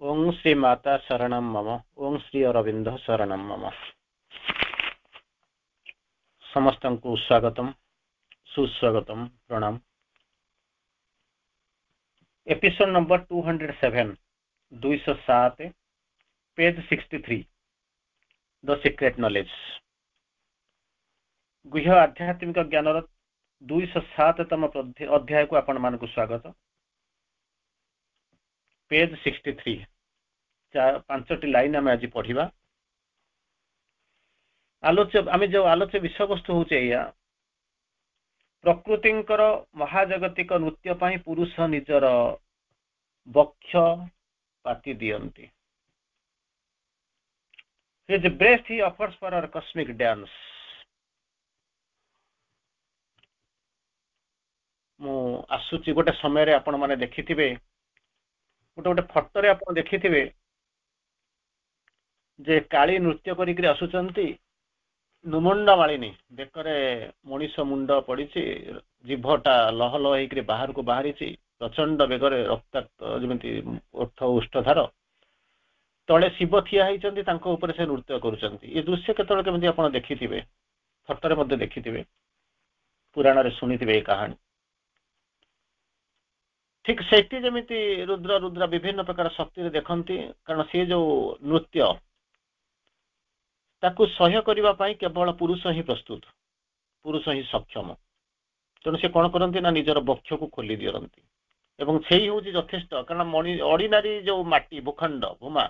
ओं श्री माता शरणं मम। ओं श्री अरविंद शरणं मम। समस्तंकु स्वागतम सुस्वागतम प्रणाम। Episode number 207 207 page 63 the secret knowledge. गुह्य आध्यात्मिक ज्ञानर 207तम अध्याय को आपण मानकु स्वागत। पेज 63 पांचटी लाइन आम आज पढ़ा। आलोच्य आम जो आलोच्य विषय वस्तु हूँ प्रकृतिंकर महाजगतिक नृत्य पाई पुरुष निजर बक्ष पाति दियंती। His breast he offers for our cosmic dance। मु आसुची गोटे समय आपण माने देखिथिबे गोटे गोटे फोटो रे आपण देखिथिबे जे काली नृत्य करिकरी आसुचंती। नुमुंड मालिनी बेकरे मनीष मुंड पड़ी जीभटा लह लह होकर बाहर को बाहरी प्रचंड बेगरे रक्ताक्त जमी ओठ उष्ठधार तले शिव ठिया होती से नृत्य करुँचे। ये दृश्य केतल केमती आप देखिथे फोटो रे देखिथे पुराण रे शुणिथिबे ये कहानी। ठीक सेठी जमीती रुद्र रुद्र विभिन्न प्रकार शक्ति देखती कारण सी जो नृत्य ताकू सह्य करने पाई केवल पुरुष ही प्रस्तुत पुरुष ही सक्षम। तेणु से कौन करती ना निजर बक्ष को खोली दियंती एवं से ही हूँ यथेष्ट कारण ऑर्डिनरी जो माटी भूखंड भूमा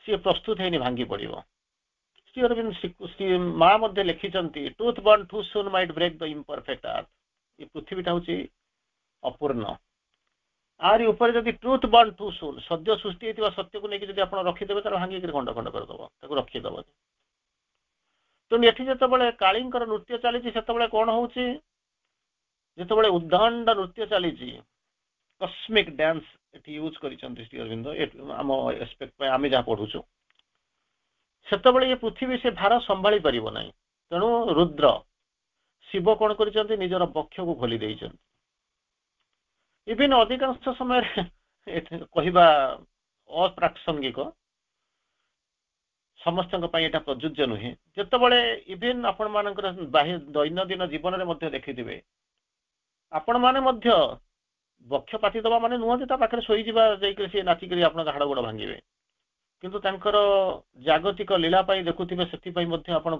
सी प्रस्तुत है भांगी पड़ो। श्री अरविंद माँ मध्य लिखिंट truth born too soon might break the imperfect earth. ये पृथ्वीटा हूँ अपूर्ण आरी ऊपर जदि ट्रुथ बर्न टू सून सद्य सृष्टि होता सत्य को लेकिन जब आप रखिदेवे तो भांगिक खंड खंड करदेव रखीदेव। तेणु ये जो कालींकर नृत्य चली से कौन हो जिते उद्दंड नृत्य चली कस्मिक डांस ये यूज कर श्री अरविंद आम एस्पेक्ट आम जहाँ पढ़ुचु से ये पृथ्वी से भार संभाली पार ना। तेणु रुद्र शिव कौन कर निजर बक्ष को खोली देइछन्ति। इवन अधिकांश समय कहवा अप्रासंगिक समस्त यहाँ प्रযোज्य नुहे जिते इवन आपण मानकर बाह्य दैनंदिन जीवन में देखिथे आपण माने बक्ष पाति दबा माने नुहति पाखे शोईजा सी नाचिक आप हाड़ गोड़ भांगे किंतु तांकर जागतिक लीला देखुवे से कौन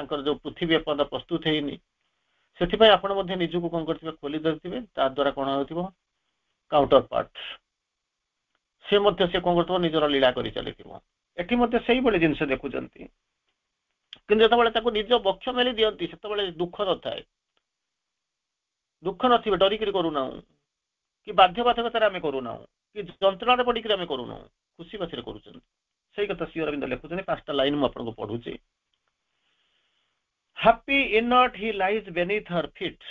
कर जो पृथ्वी एपर्यंत प्रस्तुत होनी से आप निजक कौन करेंगे खोली धरते द्वारा कौन हो काउंटर पार्ट से कौन कर निजर लीला कर चली से भाई जिनस देखुं कि जो निज बक्ष मेली दिखती से दुख न थाए दुख नो डरिक करूना कि बाध्यबाधकतार आम करूना कि जंत्रणा पड़िक आम करूना खुशी बासी कर कथा श्री अरविंद लिखुं। 5टा लाइन मुझे पढ़ुची। Happy inert he lies beneath her feet.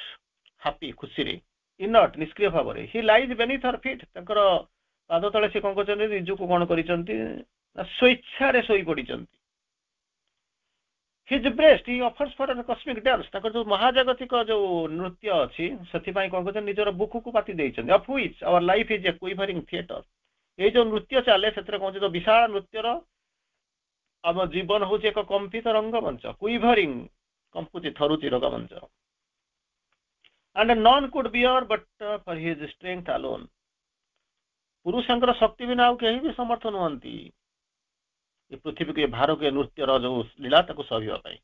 Happy खुशी रे इनर्ट निष्क्रिय भाव में he lies beneath her feet पाद तले से कौन कर निजक कौन कर स्वेच्छा शोई पड़ी। His breast he offers for an cosmic dance जो महाजागतिक जो नृत्य अच्छी से कौन कर निजर बुक को पाति देइछन्ति। Of which our life is a quivering theatre. ये जो नृत्य चले से कौन जो विशाल नृत्यर आम जीवन हूँ एक कंपित रंगमंच क्विवरिंग कंपुची थरुची रंगमंच and none could bear but for his strength alone. पुरुषंकर शक्ति बिना आउ कहीं भी समर्थ नुहंती ये पृथ्वी के भार के नृत्यर जो लीला सहिवाई।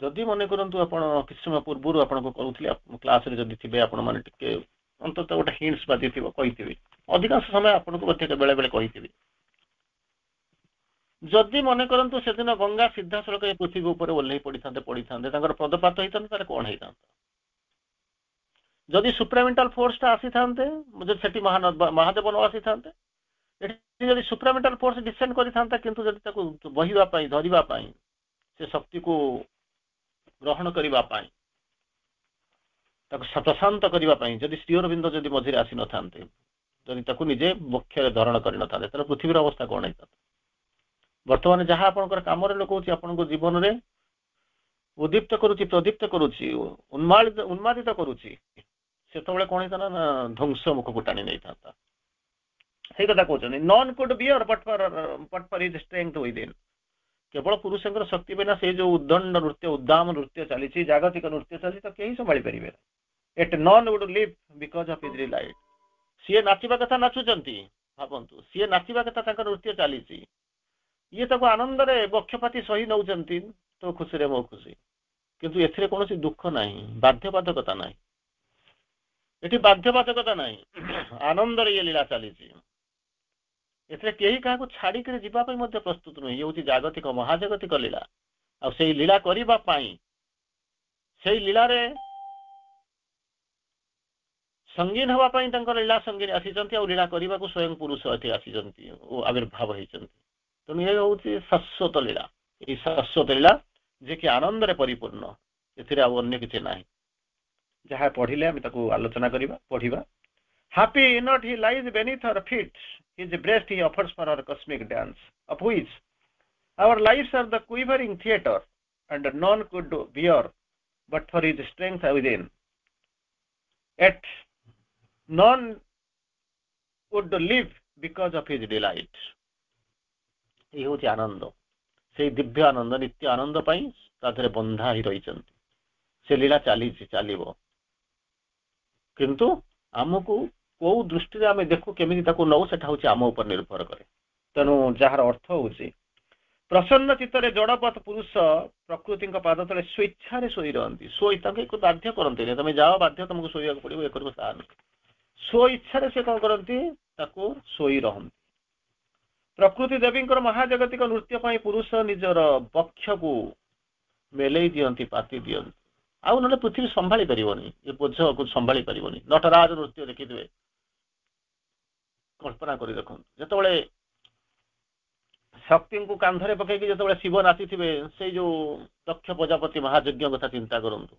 जदि मन करूँ आप किस समय पूर्व आपको करूँ क्लास जदि थे आपने अंततः गोटे हिंट्स बाजी कही अधिकांश समय आपको बेले बेले कही जदि मन करूँ से दिन गंगा सीधा सड़क पृथ्वी उपर ओह्ल पड़ी था पदपात होता कौन होता जदि सुप्रामेंटाल फोर्सटा आसी था से महादेव न आसी था जदि सुप्रामेंटाल फोर्स डिसेंड करता किंतु जदि बहिवाई धरवाई से शक्ति को ग्रहण करने प्रशांत करने जदि श्री अरविंद जदि मझे आसी न था जदि निजे बक्ष धारण कर न था पृथ्वीर अवस्था कौन होता। बर्तमान जहाँ आपंकर कम लोक आपन जीवन में उद्दीप्त करुच्ची प्रदीप्त करुच्ची उन्मादित करुच्ची से कौन होता ना ध्वंस मुख को टाणी नहीं था। ସେଇ କଥା କହୁଛନ୍ତି none could bear but for his strength within. କେବଳ ପୁରୁଷଙ୍କର ଶକ୍ତି ବିନା ସେଇ ଯୋଉ ଉଦ୍ଦଣ୍ଡ ନୃତ୍ୟ ଉଦ୍ଦାମ ନୃତ୍ୟ ଚାଲିଛି ଜାଗତିକ ନୃତ୍ୟ ଚାଲିଛି ତ କେହି ସମ୍ଭାଳି ପାରିବେ ନା। It none would live because of his delight. ସିଏ ନାଚିବା କଥା ନାଚୁଛନ୍ତି, ଭାବନ୍ତୁ ସିଏ ନାଚିବା କଥା ତାଙ୍କ ନୃତ୍ୟ ଚାଲିଛି, ଇଏ ତାକୁ ଆନନ୍ଦରେ ବକ୍ଷପାତି ସହି ନେଉଛନ୍ତି, ତୋ ଖୁସିରେ ମୋ ଖୁସି। କିନ୍ତୁ ଏଥିରେ କୌଣସି ଦୁଃଖ ନାହିଁ, ବାଧ୍ୟବାଧକତା ନାହିଁ, ଏଠି ବାଧ୍ୟବାଧକତା ନାହିଁ, ଆନନ୍ଦରେ ଇଏ ଲୀଳା ଚାଲିଛି। ଏଥିରେ କେହି କାହାକୁ ଛାଡିକିରି ଯିବା ପାଇଁ ମଧ୍ୟ ପ୍ରସ୍ତୁତ ନୁହେଁ। ଇଏ ହେଉଛି ଜାଗତିକ ମହାଜାଗତିକ ଲୀଳା। ଆଉ ସେଇ ଲୀଳା କରିବା ପାଇଁ ସେଇ ଲୀଳାରେ ସଙ୍ଗୀନ ହେବା ପାଇଁ ତାଙ୍କର ଲୀଳା ସଙ୍ଗୀନ ଆସିଛନ୍ତି, ଆଉ ଲୀଳା କରିବାକୁ ସ୍ୱୟଂ ପୁରୁଷ ଏଠି ଆସିଛନ୍ତି ଓ ଆବିର୍ଭାବ ହେଇଛନ୍ତି। ତେଣୁ ଏ ହେଉଛି ଶାଶ୍ୱତ ଲୀଳା। ଏଇ ଶାଶ୍ୱତ ଲୀଳା ଯିଏକି ଆନନ୍ଦରେ ପରିପୂର୍ଣ୍ଣ, ଏଥିରେ ଆଉ ଅନ୍ୟ କିଛି ନାହିଁ। ଯାହା ପଢିଲେ ଆମେ ତାକୁ ଆଲୋଚନା କରିବା, ପଢିବା। Happy not he lies beneath her feet, his breast he offers for her cosmic dance, of which our lives are the quivering theatre, and none could bear but for his strength within. Yet none would live because of his delight. এই হচ্ছে আনন্দ, সেই দিব্য ଆନନ୍ଦ ନିତ୍ୟ ଆନନ୍ଦ ପାଇଁ ତା ଦେହରେ ବନ୍ଧା ହେଇ ରହିଛନ୍ତି। ସେ ଲୀଳା ଚାଲିଛି, ଚାଲିବ, କିନ୍ତୁ ଆମକୁ କୋଉ ଦୃଷ୍ଟିରେ ଆମେ ଦେଖୁ, କେମିତି ତାକୁ ନଉ, ସେଟା ହଉଛି ଆମ ଉପରେ ନିର୍ଭର କରେ। ତେଣୁ ଯାହାର ଅର୍ଥ ହଉଛି ପ୍ରସନ୍ନ ଚିତ୍ତରେ ଜଡପଥ ପୁରୁଷ ପ୍ରକୃତିଙ୍କ ପାଦ ତଳେ ସ୍ୱଇଚ୍ଛାରେ ଶୋଇ ରହନ୍ତି। ତାଙ୍କୁ ବାଧ୍ୟ କରନ୍ତିନି, ତମେ ଯାଅ, ବାଧ୍ୟ ତମକୁ ଶୋଇବାକୁ ପଡିବ, ଏ କରିବ, ତାହା ନୁହେଁ। ସ୍ୱଇଚ୍ଛାରେ ସେ କଣ କରନ୍ତି, ତାକୁ ଶୋଇ ରହନ୍ତି। ପ୍ରକୃତି ଦେବୀଙ୍କର ମହାଜାଗତିକ ନୃତ୍ୟ ପାଇଁ ପୁରୁଷ ନିଜର ବକ୍ଷକୁ ମେଲେଇ ଦିଅନ୍ତି, ପାତି ଦିଅନ୍ତି। ଆଉ ନହେଲେ ପୃଥିବୀ ସମ୍ଭାଳି ପାରିବନି, ଏ ବୋଝକୁ ସମ୍ଭାଳି ପାରିବନି। ନଟରାଜ ନୃତ୍ୟ ଦେଖିଥିବେ, କଳ୍ପନା କରି ଦେଖନ୍ତୁ, ଯେତେବେଳେ ଶକ୍ତିଙ୍କୁ କାନ୍ଧରେ ପକେଇକି ଯେତେବେଳେ ଶିବ ନାଚିଥିବେ, ସେଇ ଯୋଉ ଦକ୍ଷ ପ୍ରଜାପତି ମହାଯଜ୍ଞ କଥା ଚିନ୍ତା କରନ୍ତୁ।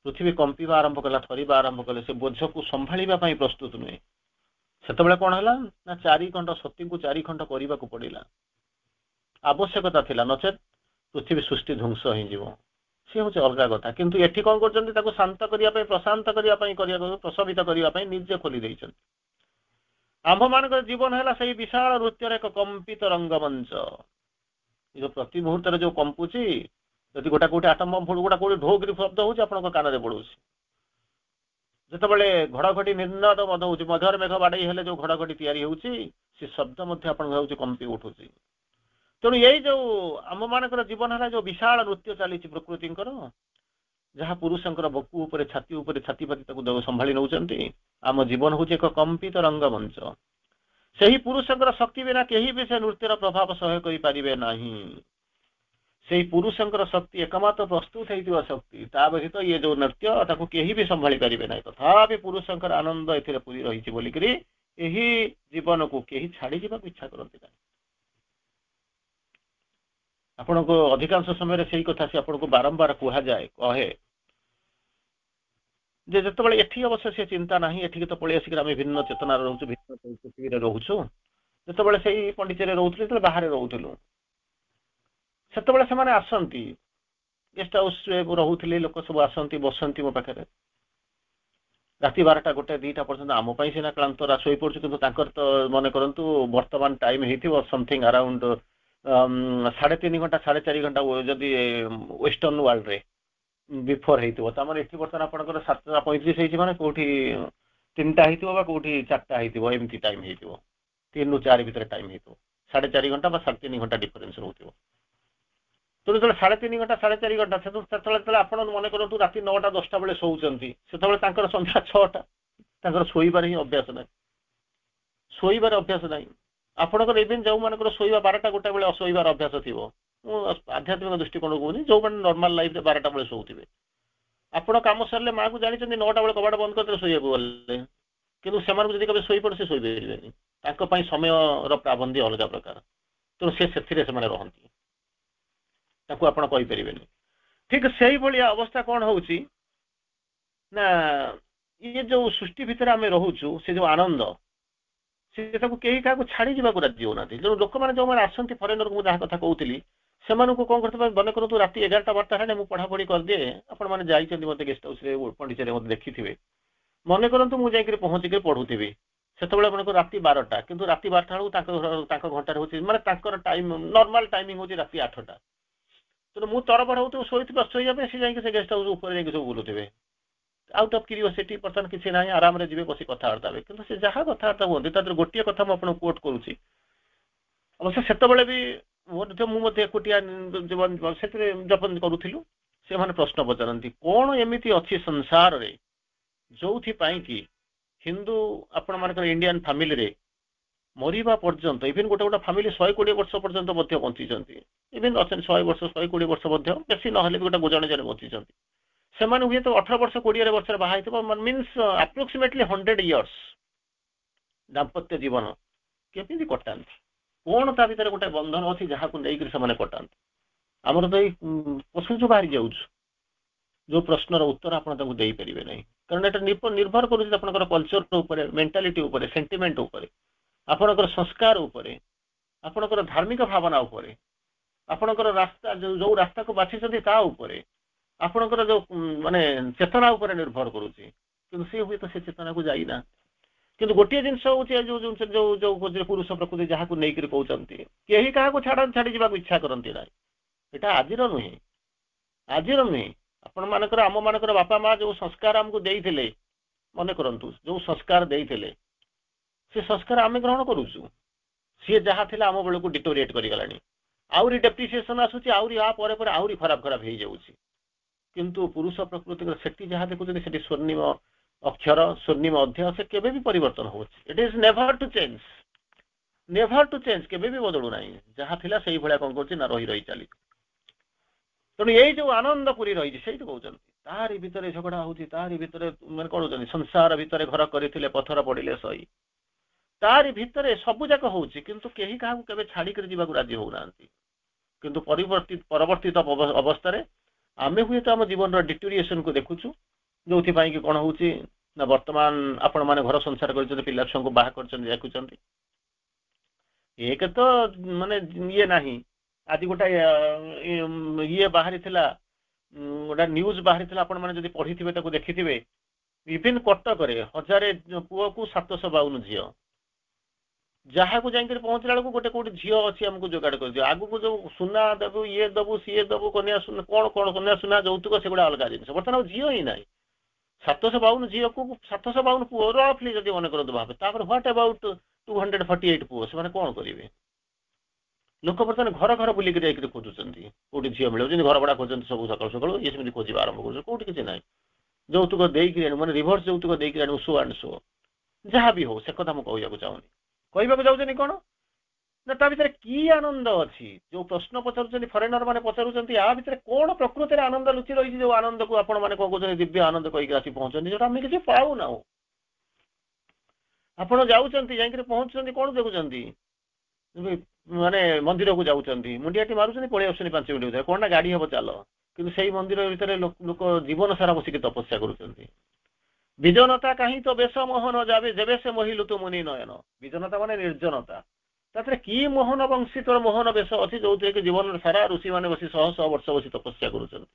ପୃଥିବୀ କମ୍ପିବା ଆରମ୍ଭ କଲା, ଥରିବା ଆରମ୍ଭ କଲେ, ସେ ବୋଝକୁ ସମ୍ଭାଳିବା ପାଇଁ ପ୍ରସ୍ତୁତ ନୁହେଁ। ସେତେବେଳେ କଣ ହେଲା ନା, 4 ଖଣ୍ଡ ସତୀଙ୍କୁ 4 ଖଣ୍ଡ କରିବାକୁ ପଡିଲା, ଆବଶ୍ୟକତା ଥିଲା, ନଚେତ୍ ପୃଥିବୀ ସୃଷ୍ଟି ଧ୍ୱଂସ ହେଇଯିବ। ସେ ହଉଛି ଅଲଗା କଥା। କିନ୍ତୁ ଏଠି କଣ କରୁଛନ୍ତି, ତାକୁ ଶାନ୍ତ କରିବା ପାଇଁ, ପ୍ରଶାନ୍ତ କରିବା ପାଇଁ, ପ୍ରଶମିତ କରିବା ପାଇଁ ନିଜେ ଖୋଲି ଦେଇଛନ୍ତି। ଆମ୍ଭମାନଙ୍କର ଜୀବନ ହେଲା ସେଇ ବିଶାଳ ନୃତ୍ୟର ଏକ କମ୍ପିତ ରଙ୍ଗମଞ୍ଚ। ଯୋଉ ପ୍ରତି ମୁହୂର୍ତ୍ତରେ ଯୋଉ କମ୍ପୁଛି, ଯଦି ଗୋଟା କୋଉଠି ଆଟମ ବମ୍ ଫୁଟ, ଗୋଟା କୋଉଠି ଢୋ କିରି ଶବ୍ଦ ହଉଛି, ଆପଣଙ୍କ କାନରେ ପଡୁଛି। ଯେତେବେଳେ ଘଡଘଡି ନିର୍ଣ୍ଣୟ ମଦ ହଉଛି, ମଧ୍ୟରେ ମେଘ ବାଡେଇ ହେଲେ ଯୋଉ ଘଡଘଡି ତିଆରି ହଉଛି, ସେ ଶବ୍ଦ ମଧ୍ୟ ଆପଣଙ୍କ ହଉଛି କମ୍ପି ଉଠୁଛି। ତେଣୁ ଏଇ ଯୋଉ ଆମମାନଙ୍କର ଜୀବନ ହେଲା ଯୋଉ ବିଶାଳ ନୃତ୍ୟ ଚାଲିଛି ପ୍ରକୃତିଙ୍କର, ଯାହା ପୁରୁଷଙ୍କର ବକୁ ଉପରେ ଛାତି ପାତି ତାକୁ ସମ୍ଭାଳି ନେଉଛନ୍ତି। ଆମ ଜୀବନ ହଉଛି ଏକ କମ୍ପିତ ରଙ୍ଗମଞ୍ଚ। ସେହି ପୁରୁଷଙ୍କର ଶକ୍ତି ବିନା କେହି ବି ସେ ନୃତ୍ୟର ପ୍ରଭାବ ସହ୍ୟ କରିପାରିବେ ନାହିଁ। ସେଇ ପୁରୁଷଙ୍କର ଶକ୍ତି ଏକମାତ୍ର ପ୍ରସ୍ତୁତ ହେଇଥିବା ଶକ୍ତି, ତା ବ୍ୟତୀତ ଇଏ ଯୋଉ ନୃତ୍ୟ, ତାକୁ କେହି ବି ସମ୍ଭାଳି ପାରିବେ ନାହିଁ। ତଥାପି ପୁରୁଷଙ୍କର ଆନନ୍ଦ ଏଥିରେ ପୁରି ରହିଛି ବୋଲିକିରି ଏହି ଜୀବନକୁ କେହି ଛାଡି ଯିବାକୁ ଇଚ୍ଛା କରନ୍ତି ନାହିଁ। ଆପଣଙ୍କୁ ଅଧିକାଂଶ ସମୟରେ ସେଇ କଥା ସେ ଆପଣଙ୍କୁ ବାରମ୍ବାର କହେ ଯେ ଯେତେବେଳେ ଏଠି ଅବଶ୍ୟ ସେ ଚିନ୍ତା ନାହିଁ, ଏଠିକି ତ ପଳେଇ ଆସିକି ଆମେ ଭିନ୍ନ ଚେତନାରେ ରହୁଛୁ, ଭିନ୍ନ ପୃଥିବୀରେ ରହୁଛୁ। ଯେତେବେଳେ ସେଇ ପଣ୍ଡିଚେରୀରେ ରହୁଥିଲୁ, ଯେତେବେଳେ ବାହାରେ ରହୁଥିଲୁ, ସେତେବେଳେ ସେମାନେ ଆସନ୍ତି, ଗେଷ୍ଟ ହାଉସରେ ରହୁଥିଲି, ଲୋକ ସବୁ ଆସନ୍ତି, ବସନ୍ତି ମୋ ପାଖରେ ରାତି 12ଟା 1ଟା 2ଟା ପର୍ଯ୍ୟନ୍ତ। ଆମ ପାଇଁ ସିନା କ୍ଳାନ୍ତ ଶୋଇପଡୁଛୁ, କିନ୍ତୁ ତାଙ୍କର ତ ମନେ କରନ୍ତୁ ବର୍ତ୍ତମାନ ଟାଇମ ହେଇଥିବ ସମଥିଙ୍ଗ ଆରାଉଣ୍ଡ 3.5 ଘଣ୍ଟା 4.5 ଘଣ୍ଟା ଯଦି ୱେଷ୍ଟର୍ଣ୍ଣ ୱାର୍ଲଡରେ ବିଫୋର ହେଇଥିବ। ତାମାନେ ଏଠି ବର୍ତ୍ତମାନ ଆପଣଙ୍କର 7:35 ହେଇଛି, ମାନେ କୋଉଠି 3ଟା ହେଇଥିବ ବା କୋଉଠି 4ଟା ହେଇଥିବ, ଏମିତି ଟାଇମ ହେଇଥିବ। 3 ରୁ 4 ଭିତରେ ଟାଇମ ହେଇଥିବ, 4.5 ଘଣ୍ଟା ବା 3.5 ଘଣ୍ଟା ଡିଫରେନ୍ସ ରହୁଥିବ। ତେଣୁ ଯେତେବେଳେ 3.5 ଘଣ୍ଟା 4.5 ଘଣ୍ଟା, ସେତେବେଳେ ଆପଣ ମନେ କରନ୍ତୁ ରାତି 9ଟା 10ଟା ବେଳେ ଶୋଉଛନ୍ତି, ସେତେବେଳେ ତାଙ୍କର ସନ୍ଧ୍ୟା 6ଟା। ତାଙ୍କର ଶୋଇବାର ହିଁ ଅଭ୍ୟାସ ନାହିଁ, ଶୋଇବାର ଅଭ୍ୟାସ ନାହିଁ। ଆପଣଙ୍କର ଇଭିନ୍ ଯୋଉମାନଙ୍କର ଶୋଇବା 12ଟା 1ଟା ବେଳେ ଅଶୋଇବାର ଅଭ୍ୟାସ ଥିବ, ମୁଁ ଆଧ୍ୟାତ୍ମିକ ଦୃଷ୍ଟିକୋଣ କହୁନି, ଯୋଉମାନେ ନର୍ମାଲ ଲାଇଫରେ 12ଟା ବେଳେ ଶୋଉଥିବେ, ଆପଣ କାମ ସରିଲେ ମାକୁ ଜାଣିଛନ୍ତି 9ଟା ବେଳେ କବାଟ ବନ୍ଦ କରିଦେଲେ ଶୋଇବାକୁ ଗଲେ, କିନ୍ତୁ ସେମାନଙ୍କୁ ଯଦି କେବେ ଶୋଇପଡେ ସେ ଶୋଇପାରିବେନି। ତାଙ୍କ ପାଇଁ ସମୟର ପ୍ରାବନ୍ଧି ଅଲଗା ପ୍ରକାର। ତେଣୁ ସେଥିରେ ସେମାନେ ରହନ୍ତି, ତାକୁ ଆପଣ କହିପାରିବେନି। ଠିକ ସେଇଭଳିଆ ଅବସ୍ଥା କଣ ହଉଛି ନା, ଇଏ ଯୋଉ ସୃଷ୍ଟି ଭିତରେ ଆମେ ରହୁଛୁ, ସେ ଯୋଉ ଆନନ୍ଦ, ସେ ତାକୁ କେହି କାହାକୁ ଛାଡି ଯିବାକୁ ରାଜି ହଉନାହାନ୍ତି। ତେଣୁ ଲୋକମାନେ ଯୋଉମାନେ ଆସନ୍ତି ଫରେନରକୁ, ମୁଁ ଯାହା କଥା କହୁଥିଲି, ସେମାନଙ୍କୁ କଣ କରୁଥିବା, ମନେ କରନ୍ତୁ ରାତି 11ଟା 12ଟା ହେଲେ ମୁଁ ପଢାପଢି କରିଦିଏ। ଆପଣମାନେ ଯାଇଛନ୍ତି ମୋତେ ଗେଷ୍ଟ ହାଉସରେ ପଣ୍ଡିଚେରୀରେ ମୋତେ ଦେଖିଥିବେ। ମନେ କରନ୍ତୁ ମୁଁ ଯାଇକରି ପହଞ୍ଚିକି ପଢୁଥିବି, ସେତେବେଳେ ମନେକର ରାତି 12ଟା, କିନ୍ତୁ ରାତି 12ଟା ବେଳକୁ ତାଙ୍କ ଘଣ୍ଟାରେ ହଉଛି ମାନେ ତାଙ୍କର ଟାଇମ ନର୍ମାଲ ଟାଇମିଂ ହଉଛି ରାତି 8ଟା। ତେଣୁ ମୁଁ ତରବର ହଉଥିବ ଶୋଇବା ପାଇଁ, ସେ ଯାଇକି ସେ ଗେଷ୍ଟ ହାଉସ୍ ଉପରେ ଯାଇକି ସବୁ ବୁଲୁଥିବେ ଆଉଟ୍ ଅଫ୍ କ୍ୟୁରିଓସିଟି। ବର୍ତ୍ତମାନ କିଛି ନାହିଁ, ଆରାମରେ ଯିବେ ବସି କଥାବାର୍ତ୍ତା ହେବେ। କିନ୍ତୁ ସେ ଯାହା କଥାବାର୍ତ୍ତା ହୁଅନ୍ତି ତା ଦେହରେ ଗୋଟିଏ କଥା ମୁଁ ଆପଣଙ୍କୁ କୋଟ୍ କରୁଛି, ଅବଶ୍ୟ ସେତେବେଳେ ବି ମୁଁ ମଧ୍ୟ ଏକୁଟିଆ ସେଥିରେ ଜପନ କରୁଥିଲୁ। ସେମାନେ ପ୍ରଶ୍ନ ପଚାରନ୍ତି କଣ ଏମିତି ଅଛି ସଂସାରରେ ଯୋଉଥିପାଇଁ କି ହିନ୍ଦୁ ଆପଣ ମାନଙ୍କର ଇଣ୍ଡିଆନ ଫ୍ୟାମିଲିରେ ମରିବା ପର୍ଯ୍ୟନ୍ତ, ଇଭେନ୍ ଗୋଟେ ଗୋଟେ ଫ୍ୟାମିଲି 120 ବର୍ଷ ପର୍ଯ୍ୟନ୍ତ ମଧ୍ୟ ବଞ୍ଚିଛନ୍ତି, ଇଭେନ୍ ଅଛନ୍ତି 100 ବର୍ଷ 120 ବର୍ଷ ମଧ୍ୟ, ବେଶୀ ନହେଲେ ବି ଗୋଟେ ଜଣେ ଜଣେ ବଞ୍ଚିଛନ୍ତି। ସେମାନେ ହୁଏତ 18 ବର୍ଷ 20 ବର୍ଷରେ ବାହା ହେଇଥିବ, ମିନ୍ସ ଆପ୍ରୋକ୍ସିମେଟଲି 100 ଇୟର୍ସ ଦାମ୍ପତ୍ୟ ଜୀବନ କେମିତି କଟାନ୍ତି? କଣ ତା ଭିତରେ ଗୋଟେ ବନ୍ଧନ ଅଛି ଯାହାକୁ ନେଇକରି ସେମାନେ କଟାନ୍ତି? ଆମର ତ ଏଇ ପଶୁଛୁ ବାହାରି ଯାଉଛୁ, ଯୋଉ ପ୍ରଶ୍ନର ଉତ୍ତର ଆପଣ ତାଙ୍କୁ ଦେଇପାରିବେ ନାହିଁ, କାରଣ ଏଟା ନିର୍ଭର କରୁଛି ଆପଣଙ୍କର କଲଚର ଉପରେ, ମେଣ୍ଟାଲିଟି ଉପରେ, ସେଣ୍ଟିମେଣ୍ଟ ଉପରେ, ଆପଣଙ୍କର ସଂସ୍କାର ଉପରେ, ଆପଣଙ୍କର ଧାର୍ମିକ ଭାବନା ଉପରେ, ଆପଣଙ୍କର ରାସ୍ତା ଯୋଉ ରାସ୍ତାକୁ ବାଛିଛନ୍ତି ତା ଉପରେ, ଆପଣଙ୍କର ଯୋଉ ମାନେ ଚେତନା ଉପରେ ନିର୍ଭର କରୁଛି। କିନ୍ତୁ ସେ ହୁଏତ ସେ ଚେତନାକୁ ଯାଇନା। କିନ୍ତୁ ଗୋଟିଏ ଜିନିଷ ହଉଛି ଯୋଉ ପୁରୁଷ ପ୍ରକୃତି ଯାହାକୁ ନେଇକରି କହୁଛନ୍ତି, କେହି କାହାକୁ ଛାଡି ଯିବାକୁ ଇଚ୍ଛା କରନ୍ତି ନାହିଁ। ଏଟା ଆଜିର ନୁହେଁ, ଆଜିର ନୁହେଁ। ଆପଣ ମାନଙ୍କର ଆମ ମାନଙ୍କର ବାପା ମା ଯୋଉ ସଂସ୍କାର ଆମକୁ ଦେଇଥିଲେ, ମନେ କରନ୍ତୁ ଯୋଉ ସଂସ୍କାର ଦେଇଥିଲେ, ସେ ସଂସ୍କାର ଆମେ ଗ୍ରହଣ କରୁଛୁ। ସିଏ ଯାହା ଥିଲା ଆମ ବେଳକୁ ଡିଟୋରିଏଟ କରିଗଲାଣି, ଆହୁରି ଡେପ୍ରିସିଏସନ ଆସୁଛି, ଆହୁରି ଆ ପରେ ପରେ ଆହୁରି ଖରାପ ହେଇଯାଉଛି। କିନ୍ତୁ ପୁରୁଷ ପ୍ରକୃତିର ସେଠି ଯାହା ଦେଖୁଛନ୍ତି ସେଠି ସ୍ୱର୍ଣ୍ଣିମ ଅକ୍ଷର, ସ୍ୱର୍ଣ୍ଣିମ ଅଧ୍ୟାୟ, ସେ କେବେ ବି ପରିବର୍ତ୍ତନ ହଉଛି। ଇଟ୍ is never two change, never two change, କେବେ ବି ବଦଳୁ ନାହିଁ। ଯାହା ଥିଲା ସେଇଭଳିଆ କଣ କରୁଛି ନା ରହି ଚାଲିଛି। ତେଣୁ ଏଇ ଯୋଉ ଆନନ୍ଦ ପୁରୀ ରହିଛି ସେଇଠି କହୁଛନ୍ତି, ତାହାରି ଭିତରେ ଝଗଡା ହଉଛି, ତାହାରି ଭିତରେ ମାନେ କହୁଛନ୍ତି ସଂସାର ଭିତରେ ଘର କରିଥିଲେ ପଥର ପଡିଲେ ସହି, ତାରି ଭିତରେ ସବୁ ଯାକ ହଉଛି, କିନ୍ତୁ କେହି କାହାକୁ କେବେ ଛାଡିକରି ଯିବାକୁ ରାଜି ହଉନାହାନ୍ତି। କିନ୍ତୁ ପରବର୍ତ୍ତୀତ ଅବସ୍ଥାରେ ଆମେ ହୁଏତ ଆମ ଜୀବନର ଡିଟୋରିଏସନକୁ ଦେଖୁଛୁ, ଯୋଉଥିପାଇଁ କି କଣ ହଉଛି ନା ବର୍ତ୍ତମାନ ଆପଣ ମାନେ ଘର ସଂସାର କରିଛନ୍ତି, ପିଲା ଛୁଆଙ୍କୁ ବାହା କରିଛନ୍ତି, ଦେଖୁଛନ୍ତି। ଏକ ତ ମାନେ ଇଏ ନାହିଁ, ଆଜି ଗୋଟେ ଇଏ ବାହାରିଥିଲା, ଗୋଟେ ନ୍ୟୁଜ ବାହାରିଥିଲା, ଆପଣ ମାନେ ଯଦି ପଢିଥିବେ ତାକୁ ଦେଖିଥିବେ, ଇଭିନ୍ କଟକରେ 1000 ପୁଅକୁ 752 ଝିଅ, ଯାହାକୁ ଯାଇକରି ପହଞ୍ଚିଲା ବେଳକୁ ଗୋଟେ କୋଉଠି ଝିଅ ଅଛି ଆମକୁ ଯୋଗାଡ଼ କରିଦିଅ, ଆଗକୁ ଯୋଉ ସୁନା ଦେବୁ, ଇଏ ଦେବୁ, ସିଏ ଦେବୁ, କନ୍ୟା ସୁନା, କଣ କନ୍ୟା ସୁନା ଯୌତୁକ, ସେଗୁଡ଼ା ଅଲଗା ଜିନିଷ। ବର୍ତ୍ତମାନ ଆଉ ଝିଅ ହିଁ ନାହିଁ। 752 ଝିଅକୁ 752 ପୁଅ ରଫଲି ଯଦି ମନେ କରନ୍ତୁ ଭାବେ, ତାପରେ ହ୍ୱାଟ ଆବାଉଟ୍ 248 ପୁଅ, ସେମାନେ କଣ କରିବେ? ଲୋକ ବର୍ତ୍ତମାନ ଘର ଘର ବୁଲିକି ଯାଇକରି ଖୋଜୁଛନ୍ତି କୋଉଠି ଝିଅ ମିଳିବ, ଯେମିତି ଘର ଭଡ଼ା ଖୋଜନ୍ତି ସବୁ ସକାଳୁ ସକାଳୁ, ଇଏ ସେମିତି ଖୋଜିବା ଆରମ୍ଭ କରୁଛନ୍ତି। କୋଉଠି କିଛି ନାହିଁ, ଯୌତୁକ ଦେଇକି ଆଣିବ, ମାନେ ରିଭର୍ସ ଯୌତୁକ ଦେଇକି ଆଣିବ, ସୋ ଆଣ୍ଡ ସୋ, ଯାହା ବି ହଉ, ସେ କଥା ମୁଁ କହିବାକୁ ଚାହୁଁନି। କହିବାକୁ ଯାଉଛନ୍ତି କଣ ନା ତା ଭିତରେ କି ଆନନ୍ଦ ଅଛି? ଯୋଉ ପ୍ରଶ୍ନ ପଚାରୁଛନ୍ତି ଫରେନର ମାନେ ପଚାରୁଛନ୍ତି, ୟା ଭିତରେ କଣ ପ୍ରକୃତରେ ଆନନ୍ଦ ଲୁଚି ରହିଛି, ଯୋଉ ଆନନ୍ଦକୁ ଆପଣ ମାନେ କଣ କହୁଛନ୍ତି ଦିବ୍ୟ ଆନନ୍ଦ କହିକି ଆସି ପହଞ୍ଚନ୍ତି, ଯୋଉଟା ଆମେ କିଛି ପାଉନାହୁଁ। ଆପଣ ଯାଉଛନ୍ତି, ଯାଇକରି ପହଞ୍ଚୁଛନ୍ତି, କଣ ଦେଖୁଛନ୍ତି? ମାନେ ମନ୍ଦିରକୁ ଯାଉଛନ୍ତି, ମୁଣ୍ଡିଆଟି ମାରୁଛନ୍ତି, ପଳେଇ ଆସୁଛନ୍ତି 5 ମିନିଟ୍ ଭିତରେ, କଣ ନା ଗାଡି ହବ ଚାଲ। କିନ୍ତୁ ସେଇ ମନ୍ଦିର ଭିତରେ ଲୋକ ଜୀବନ ସାରା ବସିକି ତପସ୍ୟା କରୁଛନ୍ତି। ବିଜନତା କାହିଁ ତ ବେଶ ମୋହନ ଯାବେ, ଯେବେ ସେ ମହିଲୁ ତୁ ମୁନି ନୟନ। ବିଜନତା ମାନେ ନିର୍ଜନତା, ତାପରେ କି ମୋହନ ବଂଶୀ ତୋର ମୋହନ ବେଶ ଅଛି, ଯୋଉଥିରେ କି ଜୀବନରେ ସାରା ଋଷି ମାନେ ବସି 100 ବର୍ଷ ବସି ତପସ୍ୟା କରୁଛନ୍ତି।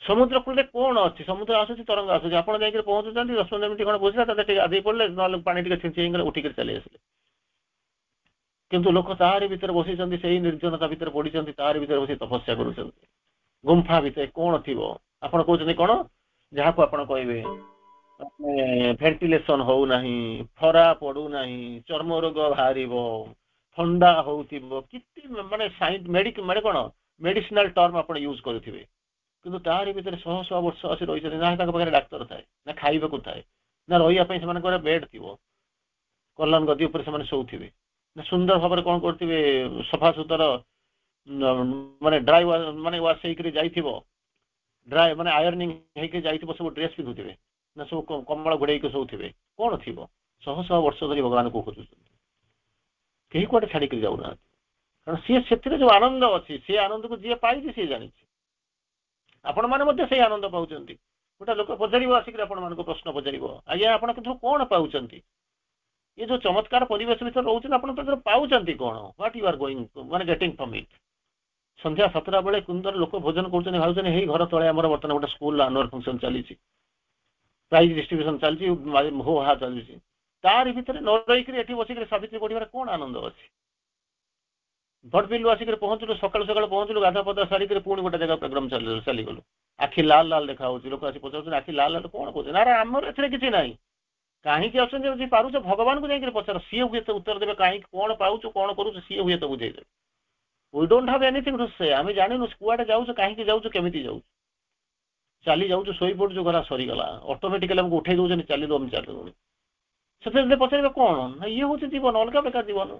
ସମୁଦ୍ର କୂଳରେ କଣ ଅଛି? ସମୁଦ୍ର ଆସୁଛି, ତରଙ୍ଗ ଆସୁଛି, ଆପଣ ଯାଇକରି ପହଞ୍ଚୁଛନ୍ତି, 10-15 ମିନିଟ୍ କଣ ବସିଲା, ତାদের ଟିକେ ଗାଧେଇ ପଡିଲେ, ନହେଲେ ପାଣି ଟିକେ ଛିଞ୍ଚି ହେଇଗଲେ ଉଠିକରି ଚାଲି ଆସିଲେ। କିନ୍ତୁ ଲୋକ ତାହାରି ଭିତରେ ବସିଛନ୍ତି, ସେଇ ନିର୍ଜନତା ଭିତରେ ପଡିଛନ୍ତି, ତାହାରି ଭିତରେ ବସି ତପସ୍ୟା କରୁଛନ୍ତି। ଗୁମ୍ଫା ଭିତରେ କଣ ଥିବ? ଆପଣ କହୁଛନ୍ତି କଣ, ଯାହାକୁ ଆପଣ କହିବେ ଭେଣ୍ଟିଲେସନ ହଉନାହିଁ, ଖରା ପଡୁନାହିଁ, ଚର୍ମ ରୋଗ ବାହାରିବ, ଥଣ୍ଡା ହଉଥିବ, କିଛି ମାନେ ମାନେ କଣ ମେଡିସିନାଲ ଟର୍ମ ଆପଣ ୟୁଜ କରୁଥିବେ, କିନ୍ତୁ ତାହାରି ଭିତରେ 100 ବର୍ଷ ଆସି ରହିଛନ୍ତି। ନା ତାଙ୍କ ପାଖରେ ଡାକ୍ତର ଥାଏ, ନା ଖାଇବାକୁ ଥାଏ, ନା ରହିବା ପାଇଁ ସେମାନଙ୍କର ବେଡ୍ ଥିବ, କଲ୍ୟାଣ ଗଦି ଉପରେ ସେମାନେ ଶୋଉଥିବେ, ନା ସୁନ୍ଦର ଭାବରେ କଣ କରୁଥିବେ, ସଫାସୁତର ମାନେ ଡ୍ରାଇ ମାନେ ୱାଶ ହେଇକରି ଯାଇଥିବ, ଡ୍ରାଇ ମାନେ ଆୟରନିଂ ହେଇକି ଯାଇଥିବ, ସବୁ ଡ୍ରେସ୍ ପିନ୍ଧୁଥିବେ, ନା ସବୁ କମଳ ଘୋଡେଇକି ଶୋଉଥିବେ, କଣ ଥିବ? 100 ବର୍ଷ ଧରି ଭଗବାନଙ୍କୁ ଖୋଜୁଛନ୍ତି, କେହି କୁଆଡେ ଛାଡିକରି ଯାଉନାହାନ୍ତି। କାରଣ ସିଏ ସେଥିରେ ଯୋଉ ଆନନ୍ଦ ଅଛି, ସେ ଆନନ୍ଦକୁ ଯିଏ ପାଇଛି ସିଏ ଜାଣିଛି। ଆପଣ ମାନେ ମଧ୍ୟ ସେଇ ଆନନ୍ଦ ପାଉଛନ୍ତି। ଗୋଟେ ଲୋକ ପଚାରିବ ଆସିକରି ଆପଣ ମାନଙ୍କୁ ପ୍ରଶ୍ନ ପଚାରିବ, ଆଜ୍ଞା ଆପଣ କିନ୍ତୁ କଣ ପାଉଛନ୍ତି? ଏ ଯୋଉ ଚମତ୍କାର ପରିବେଶ ଭିତରେ ରହୁଛନ୍ତି, ଆପଣ ତାଙ୍କର ପାଉଛନ୍ତି କଣ? ହ୍ୱାଟ ୟୁ ଆର ଗୋଇଂ ମାନେ ଗେଟିଂ ଫ୍ରମ୍ ଇଟ୍? ସନ୍ଧ୍ୟା 7ଟା ବେଳେ କୁନ୍ଦର ଲୋକ ଭୋଜନ କରୁଛନ୍ତି, ଭାବୁଛନ୍ତି ହେଇ ଘର ତଳେ ଆମର ବର୍ତ୍ତମାନ ଗୋଟେ ସ୍କୁଲ ଆନୁଆଲ ଫଙ୍କସନ ଚାଲିଛି, ପ୍ରାଇଜ ଡିଷ୍ଟ୍ରିବ୍ୟୁସନ ଚାଲିଛି, ହୋ ହା ଚାଲିଛି। तार भितर न रही एठी बसिक सावित्री पढ़िबार कौन आनंद अच्छी बड़बिल्लू आसिक पहुंचलु सकाल सकाल पहुंचलु गाधा पदा सारिक पुणी गोटे जगह प्रोग्राम चलीगलु आखि लाल लाल देखा लोक आसी पचार आखि लाल लाल कौन कौन ना आमर ए किसी ना कहीं अच्छे पार्छ भगवान को जाकर पचार सी हुए तो उत्तर देवे कहीं कौन पाऊँ कौन करूँ सी हुए तो बुझे we don't have anything to say आम जानू कुआडे जाऊँ कहीं जाऊँ केमी जाऊँ चली जाऊँ शोई पड़ू गला सरीगला ऑटोमेटिकली आमको उठे दौरान चलू आम चलू से पचारे कौन ये हूँ जीवन अलग बेकार जीवन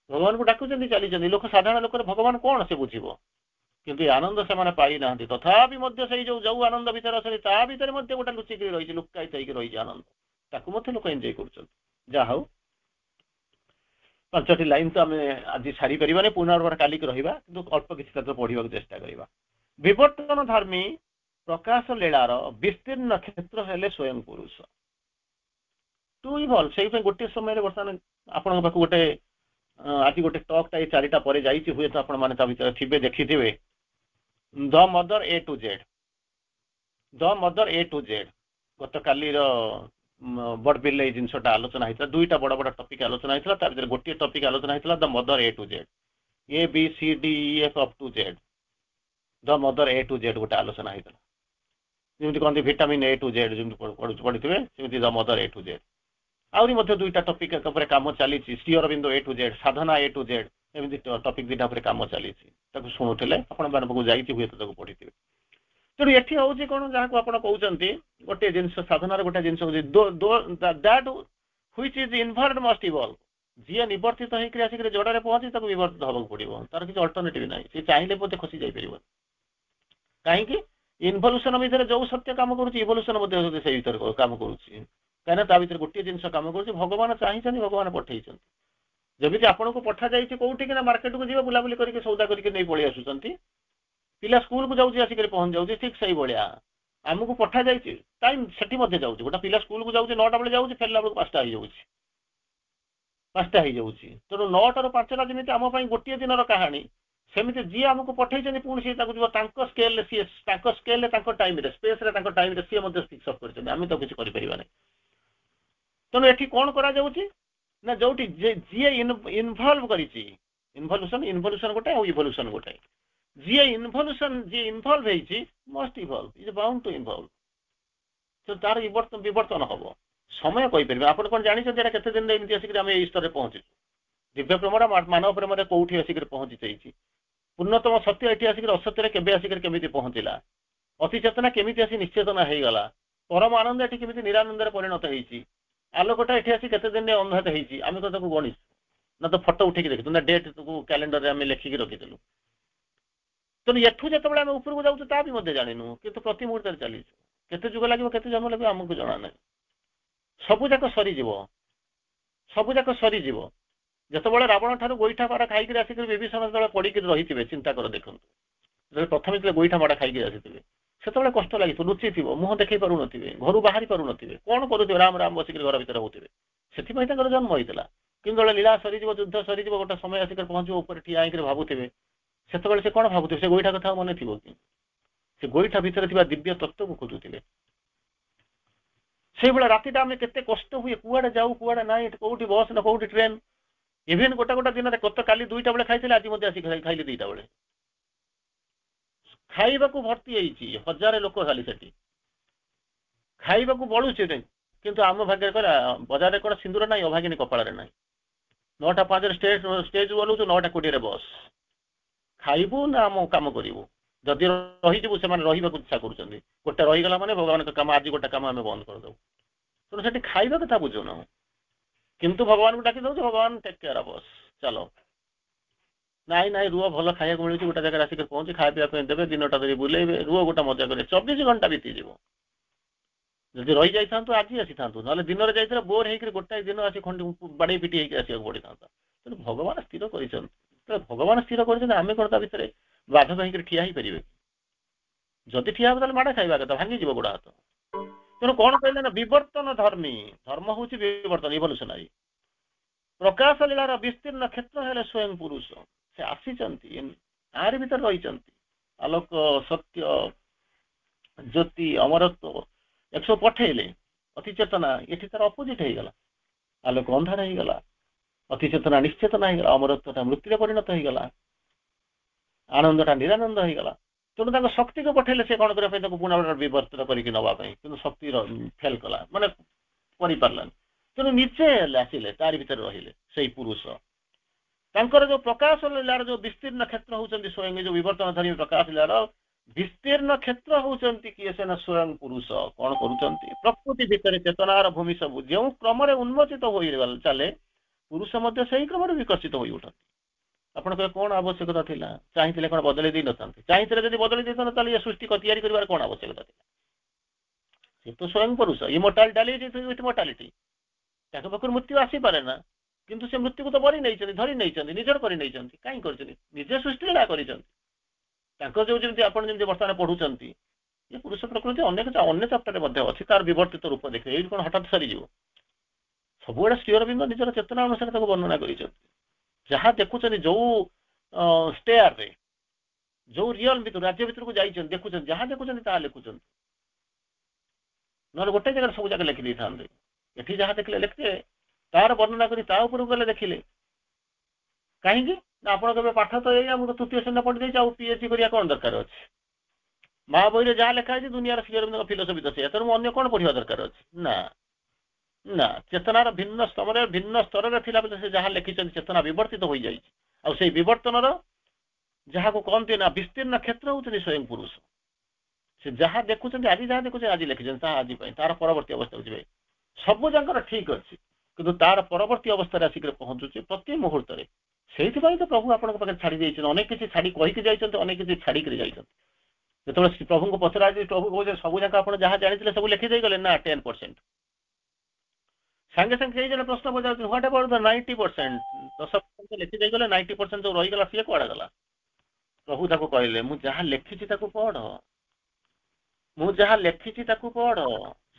भगवान को डाकुं चली लोक साधारण लोक भगवान कौन से बुझ किंतु आनंद से पाई ना तथापि जो आनंद भितर अच्छा भितर गोटे लुचिक रही लुकायित रही आनंद ताकू लोक एंजय कर पांचटी लाइन तो आम आज छाड़ी पारे पुनर्बार काली रहा कि अल्प किसी पढ़ा चेष्टा करवा विवर्तन धर्मी प्रकाश लीलार विस्तीर्ण क्षेत्र हेले स्वयं पुरुष टू इवल से गोटे समय बर्तमान आपण पाक गोटे आज गोटे टॉकटा ये चारिटा पर जाइए हुए तो आपण मैंने भीतर थे देखिथे the mother A to Z गत काली बड़बिल ये जिनसा आलोचना होता दुईटा बड़ बड़ टपिक आलोचना होता गोटे टपिक आलोचना होता the mother A to Z A B C D E F up to Z the mother A to Z गोटे आलोचना होता जमी कहते विटामिन ए टू जेड जमी पढ़ी the mother A to Z आहरी दुईटा टपिक कम चली Sri Aurobindo A to Z साधना ए टू जेड एमती टपिक दुईटा कम चली शुणुले आपको जाइए हुए तो पढ़ी तेणु ये हूँ कौन जहाँ को आप कहते गोटे जिन साधनार गोटे जिन that which is involved must evolve जी निवर्तित होकर आसिक जोड़े पहुंची विवर्तित हवा पड़ो तार किसी अल्टरनेटिव ना सी चाहिए बोलते खसी जापर कहीं इनभल्यूशन भितर जो सत्य कम करुँच इवोल्यूशन से भर कम करुँच कहीं भर गोटे जिन कम कर भगवान चाहिए भगवान पठे जमी आपन को पठा जाइए कौटी कि मार्केट को जी बुलाबुली करके सौदा करके नहीं पलि आसुँच पिला स्कूल को जाऊँगी आसिक पहुंच जाऊँगी ठीक से भाया आमको पठा जाइए टाइम से जाऊँ गोटे पिला स्कूल को जाऊँगी 9टा बेले जाऊँगी फेरला बेलू 5टा हो जाऊँगी तेणु 9टारू 5टा जमी आम गोटे दिन कहानी सेमती जी आमको पठे पुणी सी स्केल सी स्केल टाइम स्पेस सी फिक्स अप कर तो किसी करें तेणु ये कौन करा ना जो जी इनभल्व कर इनभल्यूशन गोटे और इवोल्यूशन गोटे जी इनभल्यूशन जी involve must इवल्व is bound to involve तो तार विवर्तन हम समय कहीपर आप कौन जानते केते दिन एमती आसिक स्तर में पहुँचु दिव्य प्रेमरा मानव प्रेम कौटी आसिक पहुँची जाइए पूर्णतम सत्य ये आसिक असत्य केवे आसिक केमी पहुँचला अति चेतना केमी आसी निश्चेतना हो गला परम आनंद ये केमी निरानंद परिणत होती आलोकटा ये आसी केते दिन अंधात होती आम तो गणित ना तो फटो उठे देखी ना डेट कैलेंडर में लिखिकी रखीलु तेणु एठू जो आम ऊपर को जाऊँ ता भी जानू कि प्रति मुहूर्त चली केते जुग लगे केते जन्म लगे आमको जना ना सबुजाक सरीज जिते रावण ठार गोईठा माड़ खाई आसिक विभीषण जो पड़ी रही थे चिंता कर देखो प्रथम जो गोईठा माड़ खाई आसी से कष्ट लगी लुचि थी मुह देखे पार न घर बाहरी पार न कौन करुवे राम राम बसिक घर भर होते से जन्म होता कि लीला सरीज युद्ध सरीज गोटे समय आसिक पहुँचे ठिया होकर भावुवे से कौन भावुवे से गोईठा कथा मन थी कि से गोईठा भितर दिव्य तत्व को खोजुले से राति आम के कष्ट हुए कुआड़े जाऊ कुआड़े ना कौटी बस ना कौटी ट्रेन इवेन गोटे गोटे दिन गत काली 2टा बेले खाई आज आसिक खाइली 2टा बेले खाइबा भर्ती होती 1000 लोक खाली से खाइबा बलुचे किंतु आम भाग्य बजार कौन सिंदूर ना अभागिनी कपाल ना 9टा 5 स्टेज बोलूँ 9टा 20 बस खाइबू ना आम कम करूँ जदि रहीजु से रही इच्छा कर गोटे रहीगला मैंने भगवान कम आज गोटे कम आम बंद करदे तेणु से खाइबा कथा बुझुन किंतु भगवान को डाकी दौ भगवान टेक केयर ऑफ अस चलो नाई नाई रुह भल खाया मिलूँ गोटे जगह आसिक पहुँची खाया पीवा देवे दिनटा धरी बुलेबे रुह गोटे मजा करें 24 घंटा बीतीज जदि रही जाता आज आसी था ना दिन में जाइए बोर होकर गोटाए दिन आसी खंड बाड़े पिटी आसक पड़ी था तेणु भगवान स्थिर कर भगवान स्थिर कर आम कौन भितर बाधक होकर ठिया ही पारे जदि ठिया हे माड़ खाଇବା कथा भांगी गोड़ हाथ तेणु कौन कहले ना विवर्तन धर्मी धर्म हूँ विवर्तन इवोल्यूशनरी प्रकाश लीलार विस्तीर्ण क्षेत्र है स्वयं पुरुष से आसी आर भीतर रही आलोक सत्य ज्योति अमरत्व एक सब पठेले अति चेतना ये तार अपोजिट हो गला ଆଲୋକ ଅନ୍ଧାର ହେଇଗଲା, ଅତିଚେତନା ନିଶ୍ଚେତନା ହେଇଗଲା, ଅମରତ୍ୱଟା ମୃତ୍ୟୁରେ ପରିଣତ ହେଇଗଲା, ଆନନ୍ଦଟା ନିରାନନ୍ଦ ହେଇଗଲା। ତେଣୁ ତାଙ୍କ ଶକ୍ତିକୁ ପଠେଇଲେ ସେ କ'ଣ କରିବା ପାଇଁ ତାକୁ ପୁନଃ ବିବର୍ତ୍ତନ କରିକି ନେବା ପାଇଁ, କିନ୍ତୁ ଶକ୍ତି ଫେଲ୍ କଲା, ମାନେ କରିପାରିଲାନି। ତେଣୁ ନିଜେ ଆସିଲେ, ତାରି ଭିତରେ ରହିଲେ ସେଇ ପୁରୁଷ। ତାଙ୍କର ଯୋଉ ପ୍ରକାଶ ଲୀଳାର ଯୋଉ ବିସ୍ତୀର୍ଣ୍ଣ କ୍ଷେତ୍ର ହଉଛନ୍ତି ସ୍ୱୟଂ, ଯୋଉ ବିବର୍ତ୍ତନ ଧରି ପ୍ରକାଶ ଲୀଳାର ବିସ୍ତୀର୍ଣ୍ଣ କ୍ଷେତ୍ର ହଉଛନ୍ତି କିଏ? ସେ ନା ସ୍ୱୟଂ ପୁରୁଷ। କ'ଣ କରୁଛନ୍ତି? ପ୍ରକୃତି ଭିତରେ ଚେତନାର ଭୂମି ସବୁ ଯେଉଁ କ୍ରମରେ ଉନ୍ମୋଚିତ ହୋଇ ଚାଲେ, ପୁରୁଷ ମଧ୍ୟ ସେଇ କ୍ରମରେ ବିକଶିତ ହୋଇ ଉଠନ୍ତି। ଆପଣ କହିବେ କ'ଣ ଆବଶ୍ୟକତା ଥିଲା? ଚାହିଁଥିଲେ କ'ଣ ବଦଳେଇ ଦେଇନଥାନ୍ତେ? ଚାହିଁଥିଲେ ଯଦି ବଦଳେଇ ଦେଇଥାନ୍ତେ ତାହେଲେ ଏ ସୃଷ୍ଟି ତିଆରି କରିବାର କ'ଣ ଆବଶ୍ୟକତା ଥିଲା? ସେ ତ ସ୍ୱୟଂ ପୁରୁଷ। ଇମୋର୍ଟାଲିଟି, ତାଙ୍କ ପାଖରୁ ମୃତ୍ୟୁ ଆସିପାରେ ନା, କିନ୍ତୁ ସେ ମୃତ୍ୟୁକୁ ତ ବରି ନେଇଛନ୍ତି, ଧରି ନେଇଛନ୍ତି, ନିଜର କରି ନେଇଛନ୍ତି। କାହିଁ କରିଛନ୍ତି? ନିଜେ ସୃଷ୍ଟି ଲୀଳା କରିଛନ୍ତି। ତାଙ୍କର ଯୋଉ ଯେମିତି ଆପଣ ଯେମିତି ବର୍ତ୍ତମାନ ପଢୁଛନ୍ତି, ଏ ପୁରୁଷ ପ୍ରକୃତି ଅନ୍ୟ ଚାପ୍ଟରରେ ମଧ୍ୟ ଅଛି, ତାର ବିବର୍ତ୍ତିତ ରୂପ ଦେଖିବେ। ଏଇଠି କ'ଣ ହଠାତ୍ ସରିଯିବ? ସବୁବେଳେ ଶ୍ରୀ ଅରବିନ୍ଦ ନିଜର ଚେତନା ଅନୁସାରେ ତାକୁ ବର୍ଣ୍ଣନା କରିଛନ୍ତି। ଯାହା ଦେଖୁଛନ୍ତି ଯୋଉ ଷ୍ଟେୟାରରେ, ଯୋଉ ରିଅଲ ଭିତରୁ ରାଜ୍ୟ ଭିତରକୁ ଯାଇଛନ୍ତି, ଦେଖୁଛନ୍ତି, ଯାହା ଦେଖୁଛନ୍ତି ତାହା ଲେଖୁଛନ୍ତି। ନହେଲେ ଗୋଟେ ଜାଗାରେ ସବୁ ଜାଗା ଲେଖି ଦେଇଥାନ୍ତେ। ଏଠି ଯାହା ଦେଖିଲେ ଲେଖିଲେ, ତାର ବର୍ଣ୍ଣନା କରି ତା ଉପରକୁ ଗଲେ ଦେଖିଲେ। କାହିଁକି ନା ଆପଣ କେବେ ପାଠ ତ ଏଇ ଆମକୁ ତୃତୀୟ ଶ୍ରେଣୀରେ ପଢିଦେଇଛି, ଆଉ ପିଏଚଡି କରିବା କ'ଣ ଦରକାର ଅଛି? ମା ବହିରେ ଯାହା ଲେଖା ହେଇଛି ଦୁନିଆର ଶ୍ରୀ ଅରବିନ୍ଦଙ୍କ ଫିଲୋସଫି ତ ସେଇଆ, ତେଣୁ ମୁଁ ଅନ୍ୟ କ'ଣ ପଢିବା ଦରକାର ଅଛି? ନା ନା, ଚେତନାର ଭିନ୍ନ ସ୍ତରରେ ଥିଲା ବୋଲି ସେ ଯାହା ଲେଖିଛନ୍ତି ଚେତନା ବିବର୍ତ୍ତିତ ହୋଇଯାଇଛି। ଆଉ ସେଇ ବିବର୍ତ୍ତନର ଯାହାକୁ କହନ୍ତି ନା ବିସ୍ତୀର୍ଣ୍ଣ କ୍ଷେତ୍ର ହଉଛନ୍ତି ସ୍ୱୟଂ ପୁରୁଷ। ସେ ଯାହା ଦେଖୁଛନ୍ତି, ଆଜି ଯାହା ଦେଖୁଛନ୍ତି ଆଜି ଲେଖିଛନ୍ତି, ତାହା ଆଜି ପାଇଁ, ତାର ପରବର୍ତ୍ତୀ ଅବସ୍ଥାକୁ ଯିବେ। ସବୁ ଯାଙ୍କର ଠିକ ଅଛି, କିନ୍ତୁ ତାର ପରବର୍ତ୍ତୀ ଅବସ୍ଥାରେ ଆସିକି ପହଞ୍ଚୁଛି ପ୍ରତି ମୁହୂର୍ତ୍ତରେ। ସେଇଥିପାଇଁ ତ ପ୍ରଭୁ ଆପଣଙ୍କ ପାଖରେ ଛାଡି ଦେଇଛନ୍ତି। ଅନେକ କିଛି ଛାଡି କହିକି ଯାଇଛନ୍ତି, ଅନେକ କିଛି ଛାଡିକିରି ଯାଇଛନ୍ତି। ଯେତେବେଳେ ପ୍ରଭୁଙ୍କୁ ପଚରାଯାଇଛି, ପ୍ରଭୁ କହୁଛନ୍ତି ସବୁ ଯାକ ଆପଣ ଯାହା ଜାଣିଥିଲେ ସବୁ ଲେଖି ଦେଇଗଲେ ନା? 10%। ସାଙ୍ଗେ ସାଙ୍ଗେ କେହି ଜଣେ ପ୍ରଶ୍ନ ପଚାରୁଛନ୍ତି, ହ୍ୱାଟ ଆବାଉଟ୍ ଦ 90%? 10% ଲେଖି ଦେଇଗଲେ, 90% ଯୋଉ ରହିଗଲା ସିଏ କୁଆଡେ ଗଲା? ପ୍ରଭୁ ତାକୁ କହିଲେ, ମୁଁ ଯାହା ଲେଖିଛି ତାକୁ ପଢ, ମୁଁ ଯାହା ଲେଖିଛି ତାକୁ ପଢ।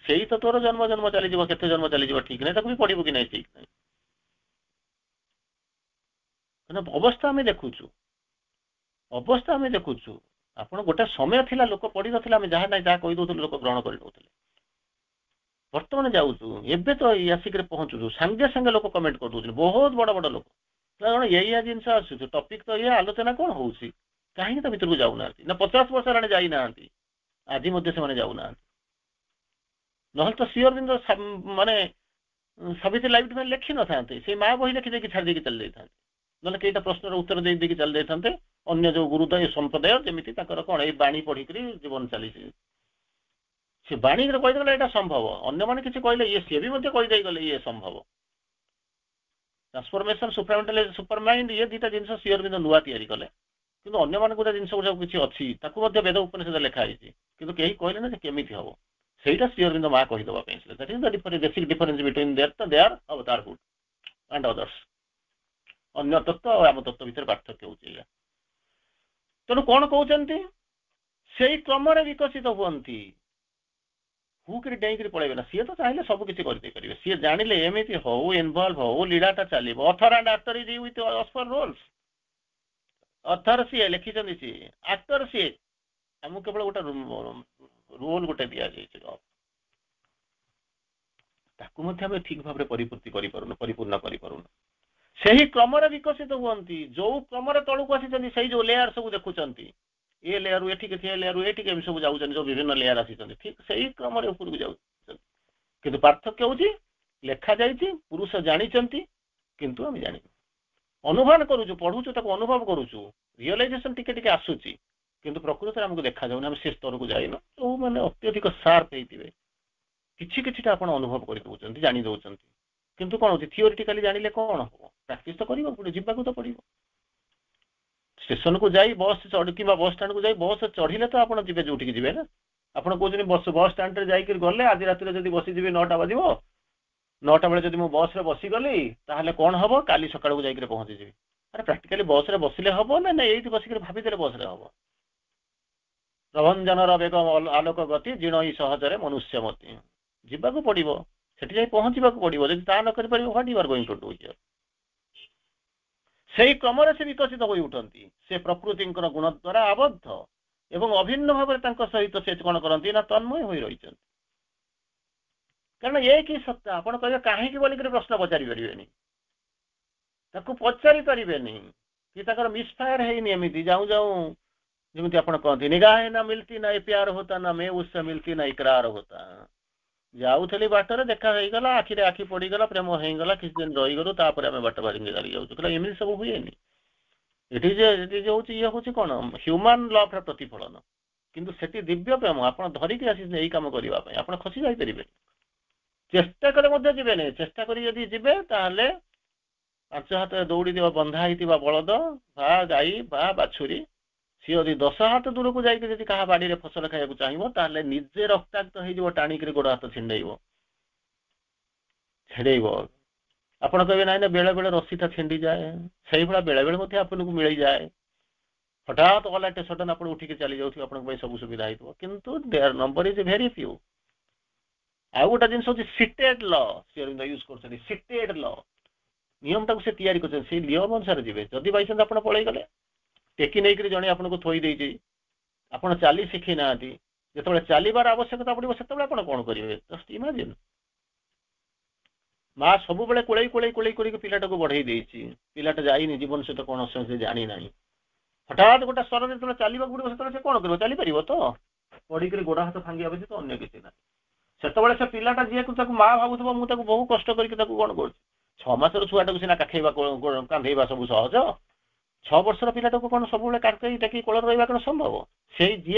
ସେଇ ତ ତୋର ଜନ୍ମ ଜନ୍ମ ଚାଲିଯିବ, କେତେ ଜନ୍ମ ଚାଲିଯିବ ଠିକ ନାହିଁ, ତାକୁ ବି ପଢିବୁ କି ନାହିଁ ଠିକ ନାହିଁ। ଅବସ୍ଥା ଆମେ ଦେଖୁଛୁ, ଅବସ୍ଥା ଆମେ ଦେଖୁଛୁ। ଆପଣ ଗୋଟେ ସମୟ ଥିଲା ଲୋକ ପଢିନଥିଲା, ଆମେ ଯାହା ନାହିଁ ଯାହା କହିଦଉଥିଲୁ, ଲୋକ ଗ୍ରହଣ କରିନଉଥିଲେ। ବର୍ତ୍ତମାନ ଯାଉଛୁ, ଏବେ ତ ଆସିକିରି ପହଞ୍ଚୁଛୁ, ସାଙ୍ଗେ ସାଙ୍ଗେ ଲୋକ କମେଣ୍ଟ କରିଦଉଛନ୍ତି, ବହୁତ ବଡ ବଡ ଲୋକ। କାରଣ ଏଇଆ ଜିନିଷ ଆସୁଛି, ଟପିକ ତ ଏଇଆ, ଆଲୋଚନା କ'ଣ ହଉଛି? କାହିଁକି ତା ଭିତରକୁ ଯାଉନାହାନ୍ତି? ନା 50 ବର୍ଷ ହେଲାଣି ଯାଇନାହାନ୍ତି, ଆଜି ମଧ୍ୟ ସେମାନେ ଯାଉନାହାନ୍ତି। ନହେଲେ ତ ଶ୍ରୀ ଅରବିନ୍ଦ ମାନେ ସାବିତ୍ରୀ ଲାଇଫ ଟାଇମ ଲେଖିନଥାନ୍ତେ, ସେଇ ମା ବହି ଲେଖି ଦେଇକି ଛାଡ଼ି ଦେଇକି ଚାଲି ଯାଇଥାନ୍ତେ। ନହେଲେ କେଇଟା ପ୍ରଶ୍ନର ଉତ୍ତର ଦେଇକି ଚାଲି ଯାଇଥାନ୍ତେ। ଅନ୍ୟ ଯୋଉ ଗୁରୁଦୟ ସମ୍ପ୍ରଦାୟ ଯେମିତି ତାଙ୍କର କ'ଣ ଏଇ ବାଣୀ ପଢିକିରି ଜୀବନ ଚାଲିଛି। ସେ ବାଣୀରେ କହିଦେଲେ ଏଇଟା ସମ୍ଭବ, ଅନ୍ୟମାନେ କିଛି କହିଲେ ସିଏ ବି ମଧ୍ୟ କହିଦେଇଗଲେ ଇଏ ସମ୍ଭବ। ଟ୍ରାନ୍ସଫର୍ମେସନ, ସୁପରମାଇଣ୍ଡ, ଇଏ ଦିଟା ଜିନିଷ ଶ୍ରୀ ଅରବିନ୍ଦ ନୂଆ ତିଆରି କଲେ। କିନ୍ତୁ ଅନ୍ୟମାନଙ୍କୁ ଗୋଟେ ଜିନିଷ ଗୁଡାକ କିଛି ଅଛି, ତାକୁ ମଧ୍ୟ ବେଦ ଉପନିଷଦ ଲେଖା ହେଇଛି, କିନ୍ତୁ କେହି କହିଲେ ନା ଯେ କେମିତି ହବ। ସେଇଟା ଶ୍ରୀ ଅରବିନ୍ଦ ମା କହିଦେବା ପାଇଁ ଥିଲା। That is the basic difference between their ଅବତାରହୁଡ ଆଣ୍ଡ ଅଦର୍ସ। ଅନ୍ୟ ତତ୍ତ୍ୱ ଆଉ ଆମ ତତ୍ତ୍ୱ ଭିତରେ ପାର୍ଥକ୍ୟ ହଉଛି ଏଇଆ। ତେଣୁ କ'ଣ କହୁଛନ୍ତି? ସେଇ କ୍ରମରେ ବିକଶିତ ହୁଅନ୍ତି। ହୁକିରି ଡେଇଁକିରି ପଳେଇବେ ନା, ସିଏ ତ ଚାହିଁଲେ ସବୁ କିଛି କରିଦେଇପାରିବେ। ସିଏ ଜାଣିଲେ ଏମିତି ହଉ, ଇନଭଲ୍ଭ ହଉ, ଲୀଳାଟା ଚାଲିବ। Author and actor is with us for rolls. ଅଥର ସିଏ, ଲେଖିଛନ୍ତି ସିଏ, ଆକ୍ଟର ସିଏ। ଆମକୁ କେବଳ ଗୋଟେ ରୋଲ ଗୋଟେ ଦିଆଯାଇଛି, ତାକୁ ମଧ୍ୟ ଆମେ ଠିକ ଭାବରେ ପରିପୂର୍ଣ୍ଣ କରିପାରୁନୁ। ସେହି କ୍ରମରେ ବିକଶିତ ହୁଅନ୍ତି। ଯୋଉ କ୍ରମରେ ତଳକୁ ଆସିଛନ୍ତି, ସେଇ ଯୋଉ ଲେୟାର ସବୁ ଦେଖୁଛନ୍ତି, ଏ ଲେୟାରରୁ ଏଠିକି, ଏ ଲେୟାରରୁ ଏଠିକି, ଏମିତି ସବୁ ଯାଉଛନ୍ତି, ଯୋଉ ବିଭିନ୍ନ ଲେୟାର ଆସିଛନ୍ତି, ଠିକ ସେଇ କ୍ରମରେ ଉପରକୁ ଯାଉଛନ୍ତି। କିନ୍ତୁ ପାର୍ଥକ୍ୟ ହଉଛି, ଲେଖାଯାଇଛି, ପୁରୁଷ ଜାଣିଛନ୍ତି, କିନ୍ତୁ ଆମେ ଜାଣିନୁ। ଅନୁମାନ କରୁଛୁ, ପଢୁଛୁ, ତାକୁ ଅନୁଭବ କରୁଛୁ, ରିଅଲାଇଜେସନ ଟିକେ ଟିକେ ଆସୁଛି, କିନ୍ତୁ ପ୍ରକୃତରେ ଆମକୁ ଦେଖାଯାଉନି। ଆମେ ସେ ସ୍ତରକୁ ଯାଇନୁ। ଯୋଉମାନେ ଅତ୍ୟଧିକ ସାର୍ପ ହେଇଥିବେ, କିଛିଟା ଆପଣ ଅନୁଭବ କରିଦଉଛନ୍ତି, ଜାଣି ଦଉଛନ୍ତି, କିନ୍ତୁ କ'ଣ ହଉଛି, ଥିଓରିଟିକାଲି ଜାଣିଲେ କ'ଣ ହବ? ପ୍ରାକ୍ଟିସ ତ କରିବାକୁ ପଡ଼ିବ, ଯିବାକୁ ତ ପଡ଼ିବ। ଷ୍ଟେସନକୁ ଯାଇ ବସ୍ କିମ୍ବା ବସ୍ ଷ୍ଟାଣ୍ଡକୁ ଯାଇ ବସ୍ ଚଢିଲେ ତ ଆପଣ ଯିବେ ଯୋଉଠିକି ଯିବେ ନା। ଆପଣ କହୁଛନ୍ତି ବସ୍ ଷ୍ଟାଣ୍ଡରେ ଯାଇକି ଗଲେ, ଆଜି ରାତିରେ ଯଦି ବସିଯିବି 9ଟା ବାଜିବ, 9ଟା ବେଳେ ଯଦି ମୁଁ ବସ୍ରେ ବସିଗଲି, ତାହେଲେ କ'ଣ ହବ? କାଲି ସକାଳକୁ ଯାଇକି ପହଞ୍ଚିଯିବି। ଆରେ ପ୍ରାକ୍ଟିକାଲି ବସ୍ରେ ବସିଲେ ହବ ନା ଏଇଠି ବସିକି ଭାବିଦେଲେ ବସ୍ରେ ହବ? ପ୍ରଭଞ୍ଜନର ବେଗ ଆଲୋକ ଗତି, ଜିଣ ସହଜରେ ମନୁଷ୍ୟମତି। ଯିବାକୁ ପଡିବ, ସେଠି ଯାଇ ପହଞ୍ଚିବାକୁ ପଡିବ। ଯଦି ତାହା ନ କରିପାରିବ, what you are going to do here? ସେଇ କ୍ରମରେ ସେ ବିକଶିତ ହୋଇ ଉଠନ୍ତି। ସେ ପ୍ରକୃତିଙ୍କର ଗୁଣ ଦ୍ୱାରା ଆବଦ୍ଧ ଏବଂ ଅଭିନ୍ନ ଭାବରେ ତାଙ୍କ ସହିତ ସେ କ'ଣ କରନ୍ତି ନା ତନ୍ମୟ ହୋଇ ରହିଛନ୍ତି। କାରଣ ଏ କି ସତ୍ତା ଆପଣ କହିବେ କାହିଁକି ବୋଲିକରି ପ୍ରଶ୍ନ ପଚାରି ପାରିବେନି, ତାକୁ ପଚାରି ପାରିବେନି କି ତାଙ୍କର ମିସଫାୟାର ହେଇନି ଏମିତି ଯାଉ ଯାଉ ଯେମିତି ଆପଣ କହନ୍ତି ନିଗାହ ନା ମିଲତି ନା ପ୍ୟାର ହୋତା ନା ମେ ଉସसे ମିଲତି ନା ଇକରାର ହୋତା। ଯାଉଥିଲି ବାଟରେ ଦେଖା ହେଇଗଲା, ଆଖିରେ ଆଖି ପଡିଗଲା, ପ୍ରେମ ହେଇଗଲା, କିଛି ଦିନ ରହିଗଲୁ, ତାପରେ ଆମେ ବାଟ ବାରିକି ଚାଲି ଯାଉଛୁ। କହିଲା ଏମିତି ସବୁ ହୁଏନି। ଏଠି ଯେ ହଉଛି ଇଏ ହଉଛି କଣ ହ୍ୟୁମାନ ଲଭର ପ୍ରତିଫଳନ, କିନ୍ତୁ ସେଠି ଦିବ୍ୟ ପ୍ରେମ। ଆପଣ ଧରିକି ଆସିଛନ୍ତି ଏଇ କାମ କରିବା ପାଇଁ, ଆପଣ ଖସି ଯାଇପାରିବେ, ଚେଷ୍ଟା କଲେ ମଧ୍ୟ ଯିବେନି। ଚେଷ୍ଟା କରି ଯଦି ଯିବେ ତାହେଲେ 5 ହାତରେ ଦୌଡ଼ିଥିବା ବନ୍ଧା ହେଇଥିବା ବଳଦ ବା ଗାଈ ବା ବାଛୁରୀ, ସିଏ ଯଦି 10 ହାତ ଦୂରକୁ ଯାଇକି ଯଦି କାହା ବାଡିରେ ଫସଲ ଖାଇବାକୁ ଚାହିଁବ ତାହେଲେ ନିଜେ ରକ୍ତାକ୍ତ ହେଇଯିବ, ଟାଣିକିରି ଗୋଡ ହାତ ଛିଣ୍ଡେଇବ ଛିଡେଇବ। ଆପଣ କହିବେ ନାଇଁ ନା ବେଳେ ବେଳେ ରସିଟା ଛିଣ୍ଡିଯାଏ, ସେଇଭଳିଆ ବେଳେ ବେଳେ ମଧ୍ୟ ଆପଣଙ୍କୁ ମିଳିଯାଏ। ହଠାତ୍ ଅଲ୍ ଅଫ୍ ଏ ସଡନ୍ ଆପଣ ଉଠିକି ଚାଲି ଯାଉଥିବେ, ଆପଣଙ୍କ ପାଇଁ ସବୁ ସୁବିଧା ହେଇଥିବ, କିନ୍ତୁ their number is very few. ଆଉ ଗୋଟେ ଜିନିଷ ହଉଛି ସିଟେଡ୍ ଲ, ଶ୍ରୀଅରବିନ୍ଦ ୟୁଜ୍ କରୁଛନ୍ତି ସିଟେଡ୍ ଲ, ନିୟମଟାକୁ ସେ ତିଆରି କରିଛନ୍ତି, ସେଇ ନିୟମ ଅନୁସାରେ ଯିବେ। ଯଦି ବାଇଚାନ୍ସ ଆପଣ ପଳେଇଗଲେ, ଟେକି ନେଇକରି ଜଣେ ଆପଣଙ୍କୁ ଥୋଇ ଦେଇଛି, ଆପଣ ଚାଲି ଶିଖି ନାହାନ୍ତି, ଯେତେବେଳେ ଚାଲିବାର ଆବଶ୍ୟକତା ପଡିବ ସେତେବେଳେ ଆପଣ କଣ କରିବେ? Just imagine. ମା ସବୁବେଳେ କୋଳେଇ କୋଳେଇ କୋଳେଇ କରିକି ପିଲାଟାକୁ ବଢେଇ ଦେଇଛି, ପିଲାଟା ଯାଇନି, ଜୀବନ ସହିତ କଣ ସେ ଜାଣିନାହିଁ। ହଠାତ୍ ଗୋଟେ ସ୍ତରରେ ଯେତେବେଳେ ଚାଲିବାକୁ ପଡିବ ସେତେବେଳେ ସେ କଣ କରିବ? ଚାଲିପାରିବ ତ? ପଡିକରି ଗୋଡ ହାତ ଭାଙ୍ଗିବା ବ୍ୟତୀତ ଅନ୍ୟ କିଛି ନାହିଁ। ସେତେବେଳେ ସେ ପିଲାଟା ଯିଏକୁ ତାକୁ ମା ଭାବୁଥିବ ମୁଁ ତାକୁ ବହୁ କଷ୍ଟ କରିକି ତାକୁ କଣ କରୁଛି। 6 ମାସର ଛୁଆଟାକୁ ସିନା କାଖେଇବା କାନ୍ଧେଇବା ସବୁ ସହଜ, 6 ବର୍ଷର ପିଲାଟାକୁ କଣ ସବୁବେଳେ କାଖେଇ ଟେକି କୋଳରେ ରହିବା କଣ ସମ୍ଭବ? ସେଇ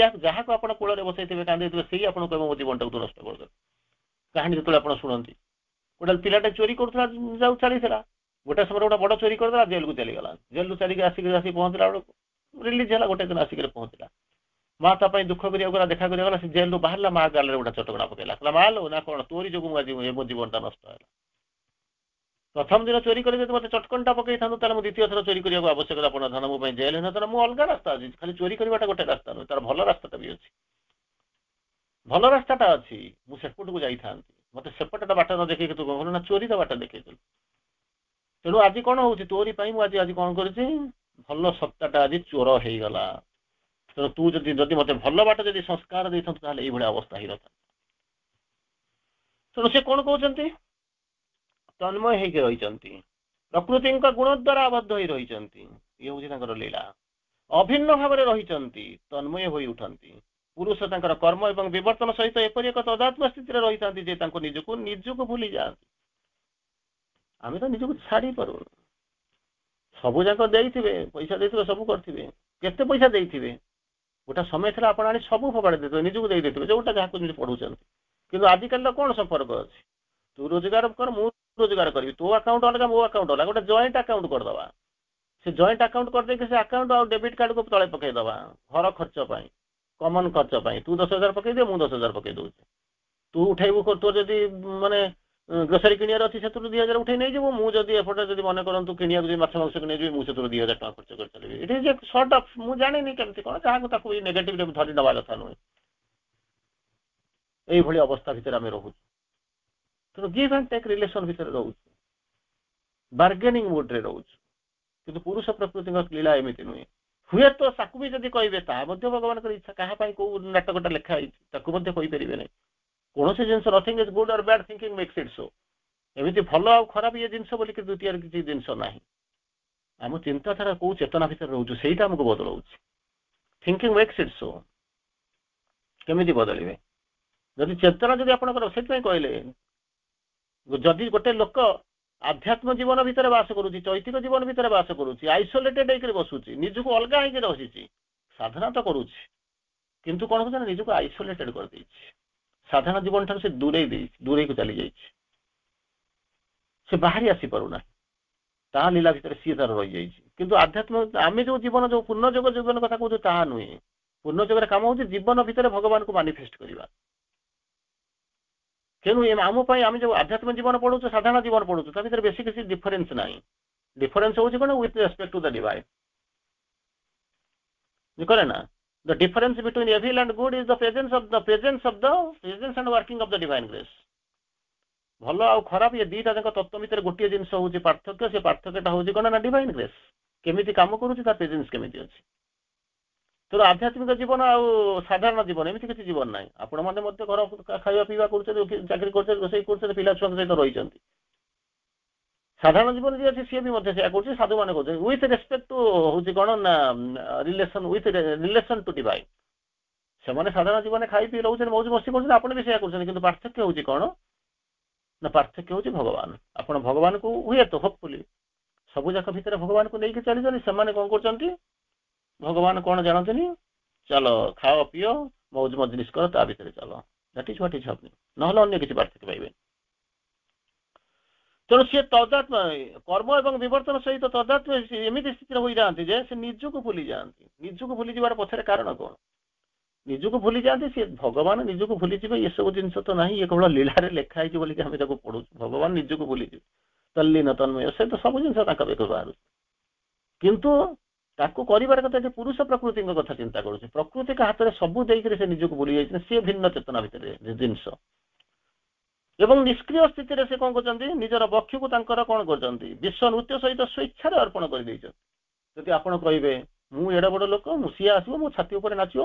ଯାହାକୁ ଆପଣ କୋଳରେ ବସେଇଥିବେ କାନ୍ଦେଇଥିବେ ସେଇ ଆପଣଙ୍କୁ କହିବ ମୋ ଜୀବନଟାକୁ ତୁ ନଷ୍ଟ କରିଦେବ। କାହାଣୀ ଯେତେବେଳେ ଆପଣ ଶୁଣନ୍ତି, ଗୋଟେ ପିଲାଟା ଚୋରି କରୁଥିଲା, ଚାଲିଥିଲା, ଗୋଟେ ସମୟରେ ଗୋଟେ ବଡ ଚୋରି କରିଦେଲା, ଜେଲକୁ ଚାଲିଗଲା, ଜେଲରୁ ଚାଲିକି ଆସିକି ପହଞ୍ଚିଲା ବେଳକୁ ରିଲିଜ ହେଲା, ଗୋଟେ ଦିନ ଆସିକି ପହଞ୍ଚିଲା। ମା ତା ପାଇଁ ଦୁଃଖ କରିବାକୁ ଗଲା, ଦେଖା କରିବାକୁ ଗଲା, ସେ ଜେଲରୁ ବାହାରିଲା, ମା ଗାଲରେ ଗୋଟେ ଚଟକଣା ପକେଇଲା, କହିଲା ମା ଲୋ ନା କଣ ତୋରି ଯୋଗୁଁ ମୁଁ ଆଜି ମୋ ଜୀବନଟା ନଷ୍ଟ ହେଲା। ପ୍ରଥମ ଦିନ ଚୋରି କରି ଯଦି ମୋତେ ଚଟକଣଟା ପକେଇଥାନ୍ତୁ ତାହେଲେ ମୁଁ ଦ୍ୱିତୀୟ ଥର ଚୋରି କରିବାକୁ ଆବଶ୍ୟକତା ପଡିନଥାନ୍ତା, ମୋ ପାଇଁ ଜେଲ ହେଇନଥାନ୍ତା। ମୁଁ ଅଲଗା ରାସ୍ତା ଅଛି, ଖାଲି ଚୋରି କରିବାଟା ଗୋଟେ ରାସ୍ତା ନୁହେଁ, ତାର ଭଲ ରାସ୍ତାଟା ବି ଅଛି, ଭଲ ରାସ୍ତାଟା ଅଛି, ମୁଁ ସେପଟକୁ ଯାଇଥାନ୍ତି, ମତେ ସେପଟଟା ବାଟ ନ ଦେଖେଇକି ତୁ କଣ ନା ଚୋରିର ବାଟ ଦେଖେଇଥିଲୁ। ତେଣୁ ଆଜି କଣ ହଉଛି, ତୋରି ପାଇଁ ମୁଁ ଆଜି କଣ କରୁଛି, ଭଲ ସତ୍ତାଟା ଆଜି ଚୋର ହେଇଗଲା। ତେଣୁ ତୁ ଯଦି ମତେ ଭଲ ବାଟ ଯଦି ସଂସ୍କାର ଦେଇଥାନ୍ତୁ ତାହେଲେ ଏଇଭଳିଆ ଅବସ୍ଥା ହେଇନଥାନ୍ତା। ତେଣୁ ସେ କଣ କହୁଛନ୍ତି, ତନ୍ମୟ ହେଇକି ରହିଛନ୍ତି, ପ୍ରକୃତିଙ୍କ ଗୁଣ ଦ୍ୱାରା ଆବଦ୍ଧ ହୋଇ ରହିଛନ୍ତି, ଇଏ ହଉଛି ତାଙ୍କର ଲୀଳା। ଅଭିନ୍ନ ଭାବରେ ରହିଛନ୍ତି, ତନ୍ମୟ ହୋଇ ଉଠନ୍ତି। ପୁରୁଷ ତାଙ୍କର କର୍ମ ଏବଂ ବିବର୍ତ୍ତନ ସହିତ ଏପରି ଏକ ତଦାତ୍ମ ସ୍ଥିତିରେ ରହିଥାନ୍ତି ଯେ ତାଙ୍କୁ ନିଜକୁ ଭୁଲି ଯାଆନ୍ତି। ଆମେ ତ ନିଜକୁ ଛାଡି ପାରୁନୁ। ସବୁ ଯାକ ଦେଇଥିବେ, ପଇସା ଦେଇଥିବେ, ସବୁ କରିଥିବେ, କେତେ ପଇସା ଦେଇଥିବେ, ଗୋଟେ ସମୟ ଥିଲା ଆପଣ ଆଣି ସବୁ ଫୋପାଡ଼ି ଦେଇଥିବେ, ନିଜକୁ ଦେଇଦେଇଥିବେ, ଯୋଉଟା ଯାହାକୁ ଯେମିତି ପଢୁଛନ୍ତି। କିନ୍ତୁ ଆଜିକାଲିର କଣ ସମ୍ପର୍କ ଅଛି? ତୁ ରୋଜଗାର କର, ମୁଁ ରୋଜଗାର କରିବି, ତୋ ଆକାଉଣ୍ଟ ଅଲଗା, ମୋ ଆକାଉଣ୍ଟ ଅଲଗା, ଗୋଟେ ଜଏଣ୍ଟ ଆକାଉଣ୍ଟ କରିଦବା। ସେ ଜଏଣ୍ଟ ଆକାଉଣ୍ଟ କରିଦେଇକି ସେ ଆକାଉଣ୍ଟ ଆଉ ଡେବିଟ୍ କାର୍ଡକୁ ତଳେ ପକେଇଦବା, ଘର ଖର୍ଚ୍ଚ ପାଇଁ, କମନ ଖର୍ଚ୍ଚ ପାଇଁ। ତୁ 10,000 ପକେଇଦିଅ, ମୁଁ 10,000 ପକେଇ ଦଉଛି। ତୁ ଉଠେଇବୁ, ତୋର ଯଦି ମାନେ ଗ୍ରୋସରୀ କିଣିବାର ଅଛି ସେଥିରୁ 2,000 ଉଠେଇ ନେଇଯିବୁ, ମୁଁ ଯଦି ଏପଟେ ଯଦି ମନେ କରନ୍ତୁ କିଣିବାକୁ ଯଦି ମାଛ ମାଂସ ନେଇଯିବି, ମୁଁ ସେଥିରୁ 2,000 ଟଙ୍କା ଖର୍ଚ୍ଚ କରି ଚାଲିବି। It is a sort of, ମୁଁ ଜାଣିନି କେମିତି କଣ, ଯାହାକୁ ତାକୁ ନେଗେଟିଭରେ ଧରି ନେବା କଥା ନୁହେଁ। এইଭଳି ଅବସ୍ଥା ଭିତରେ ଆମେ ରହୁଛୁ। ତେଣୁ ଗିଭ୍ ଆଣ୍ଡ ଟେକ୍ ରିଲେସନ ଭିତରେ ରହୁଛୁ, ବାର୍ଗେନିଂ ମୋଡରେ ରହୁଛୁ। କିନ୍ତୁ ପୁରୁଷ ପ୍ରକୃତିଙ୍କ ଲୀଳା ଏମିତି ନୁହେଁ। ହୁଏତ ତାକୁ ବି ଯଦି କହିବେ ତାହା ମଧ୍ୟ ଭଗବାନଙ୍କର ଇଚ୍ଛା, କାହା ପାଇଁ କୋଉ ନାଟକଟା ଲେଖା ହେଇଛି ତାକୁ ମଧ୍ୟ କହିପାରିବେ ନାହିଁ। କୌଣସି ଜିନିଷ nothing is good or bad, thinking makes it so. ଏମିତି ଭଲ ଆଉ ଖରାପ ଇଏ ଜିନିଷ ବୋଲି ଦ୍ୱିତୀୟରେ କିଛି ଜିନିଷ ନାହିଁ। ଆମ ଚିନ୍ତାଧାରା କୋଉ ଚେତନା ଭିତରେ ରହୁଛୁ ସେଇଟା ଆମକୁ ବଦଳଉଛି। Thinking makes it show. କେମିତି ବଦଳିବେ? ଯଦି ଚେତନା ଯଦି ଆପଣଙ୍କର, ସେଥିପାଇଁ କହିଲେ ଯଦି ଗୋଟେ ଲୋକ ଆଧ୍ୟାତ୍ମ ଜୀବନ ଭିତରେ ବାସ କରୁଛି, ଚୈତିକ ଜୀବନ ଭିତରେ ବାସ କରୁଛି, ଆଇସୋଲେଟେଡ ହେଇକି ବସୁଛି, ନିଜକୁ ଅଲଗା ହେଇକି ରହିଛି, ସାଧନା ତ କରୁଛି, କିନ୍ତୁ କଣ ହଉଛି ନା ନିଜକୁ ଆଇସୋଲେଟେଡ କରିଦେଇଛି, ସାଧାରଣ ଜୀବନ ଠାରୁ ସେ ଦୂରେଇକୁ ଚାଲି ଯାଇଛି, ସେ ବାହାରି ଆସିପାରୁନାହିଁ, ତା ଲୀଳା ଭିତରେ ସିଏ ତାର ରହିଯାଇଛି। କିନ୍ତୁ ଆଧ୍ୟାତ୍ମ ଆମେ ଯୋଉ ଜୀବନ, ଯୋଉ ପୂର୍ଣ୍ଣଯୋଗ ଜୀବନ କଥା କହୁଛୁ ତାହା ନୁହେଁ। ପୂର୍ଣ୍ଣଯୋଗରେ କାମ ହଉଛି ଜୀବନ ଭିତରେ ଭଗବାନଙ୍କୁ ମାନିଫେଷ୍ଟ କରିବା। ତେଣୁ ଆମ ପାଇଁ ଆମେ ଯୋଉ ଆଧ୍ୟାତ୍ମ ଜୀବନ ପଢୁଛୁ, ସାଧାରଣ ଜୀବନ ପଢୁଛୁ, ତା ଭିତରେ ବେଶୀ କିଛି ଡିଫରେନ୍ସ ନାହିଁ। ଡିଫରେନ୍ସ ହଉଛି କଣ, with respect to the divine. କରେ ନା, the difference between evil and good is the presence and working of the divine grace. ଭଲ ଆଉ ଖରାପ ଏ ଦିଟା ଯାକ ତତ୍ତ୍ୱ ଭିତରେ ଗୋଟିଏ ଜିନିଷ ହଉଛି ପାର୍ଥକ୍ୟ। ସେ ପାର୍ଥକ୍ୟଟା ହଉଛି କଣ ନା ଡିଭାଇନ୍ ଗ୍ରେସ୍। କେମିତି କାମ କରୁଛି, ତା ପ୍ରେଜେନ୍ସ କେମିତି ଅଛି। ତେଣୁ ଆଧ୍ୟାତ୍ମିକ ଜୀବନ ଆଉ ସାଧାରଣ ଜୀବନ ଏମିତି କିଛି ଜୀବନ ନାହିଁ। ଆପଣମାନେ ମଧ୍ୟ ଘର ଖାଇବା ପିଇବା କରୁଛନ୍ତି, ଚାକିରି କରୁଛନ୍ତି, ରୋଷେଇ କରୁଛନ୍ତି, ପିଲା ଛୁଆଙ୍କ ସହିତ ରହିଛନ୍ତି। ସାଧାରଣ ଜୀବନ ଯିଏ ଅଛି ସିଏ ବି ମଧ୍ୟ ସେୟା କରୁଛି, ସାଧୁମାନେ କରୁଛନ୍ତି, ୱିଥ୍ ରେସ୍ପେକ୍ଟ ଟୁ ହଉଛି କ'ଣ ନା relation, with relation to divine. ସେମାନେ ସାଧାରଣ ଜୀବନରେ ଖାଇ ପିଇ ରହୁଛନ୍ତି, ମୌଜ ମସ୍ତି କରୁଛନ୍ତି, ଆପଣ ବି ସେୟା କରୁଛନ୍ତି। କିନ୍ତୁ ପାର୍ଥକ୍ୟ ହେଉଛି କ'ଣ ନା ପାର୍ଥକ୍ୟ ହେଉଛି ଭଗବାନ। ଆପଣ ଭଗବାନଙ୍କୁ ହୁଏତ ହୋପଫୁଲି ସବୁ ଯାକ ଭିତରେ ଭଗବାନଙ୍କୁ ନେଇକି ଚାଲିଛନ୍ତି, ସେମାନେ କ'ଣ କରୁଛନ୍ତି ଭଗବାନ କ'ଣ ଜାଣନ୍ତିନି, ଚାଲ ଖାଅ ପିଅ ମୌଜ ମଜଲିସ୍ କର, ତା ଭିତରେ ଚାଲ, ଦ୍ୟାଟ୍ ଇଜ୍ ହ୍ୱାଟ୍ ଇଜ୍ ହ୍ୟାପନିଂ, ନହେଲେ ଅନ୍ୟ କିଛି ପାର୍ଥକ୍ୟ ପାଇବେନି। ତେଣୁ ସିଏ ତଦାତ୍ମ କର୍ମ ଏବଂ ବିବର୍ତ୍ତନ ସହିତ ତଦାତ୍ମ ଏମିତି ସ୍ଥିତିରେ ହୋଇଯାଆନ୍ତି ଯେ ସେ ନିଜକୁ ଭୁଲି ଯାଆନ୍ତି। ନିଜକୁ ଭୁଲି ଯିବାର ପଛରେ କାରଣ କ'ଣ? ନିଜକୁ ଭୁଲି ଯାଆନ୍ତି, ସେ ଭଗବାନ ନିଜକୁ ଭୁଲିଯିବେ ଏସବୁ ଜିନିଷ ତ ନାହିଁ, ଇଏ କେବଳ ଲୀଳାରେ ଲେଖା ହେଇଛି ବୋଲିକି ଆମେ ତାକୁ ପଢୁଛୁ। ଭଗବାନ ନିଜକୁ ଭୁଲିଯିବେ, ତଲ୍ଲୀନ ତନ୍ମୟ, ସେ ତ ସବୁ ଜିନିଷ ତାଙ୍କ ବେକରୁ ବାହାରୁଛି। କିନ୍ତୁ ତାକୁ କରିବାର କଥା ଯେ ପୁରୁଷ ପ୍ରକୃତିଙ୍କ କଥା ଚିନ୍ତା କରୁଛି, ପ୍ରକୃତିଙ୍କ ହାତରେ ସବୁ ଦେଇକରି ସେ ନିଜକୁ ଭୁଲି ଯାଇଛନ୍ତି, ସିଏ ଭିନ୍ନ ଚେତନା ଭିତରେ ଜିନିଷ। ଏବଂ ନିଷ୍କ୍ରିୟ ସ୍ଥିତିରେ ସେ କ'ଣ କରୁଛନ୍ତି, ନିଜର ବକ୍ଷକୁ ତାଙ୍କର କ'ଣ କରୁଛନ୍ତି, ବିଶ୍ୱ ନୃତ୍ୟ ସହିତ ସ୍ୱଇଚ୍ଛାରେ ଅର୍ପଣ କରିଦେଇଛନ୍ତି। ଯଦି ଆପଣ କହିବେ ମୁଁ ଏଡେ ବଡ ଲୋକ, ମୁଁ ସିଏ ଆସିବ ମୋ ଛାତି ଉପରେ ନାଚିବ,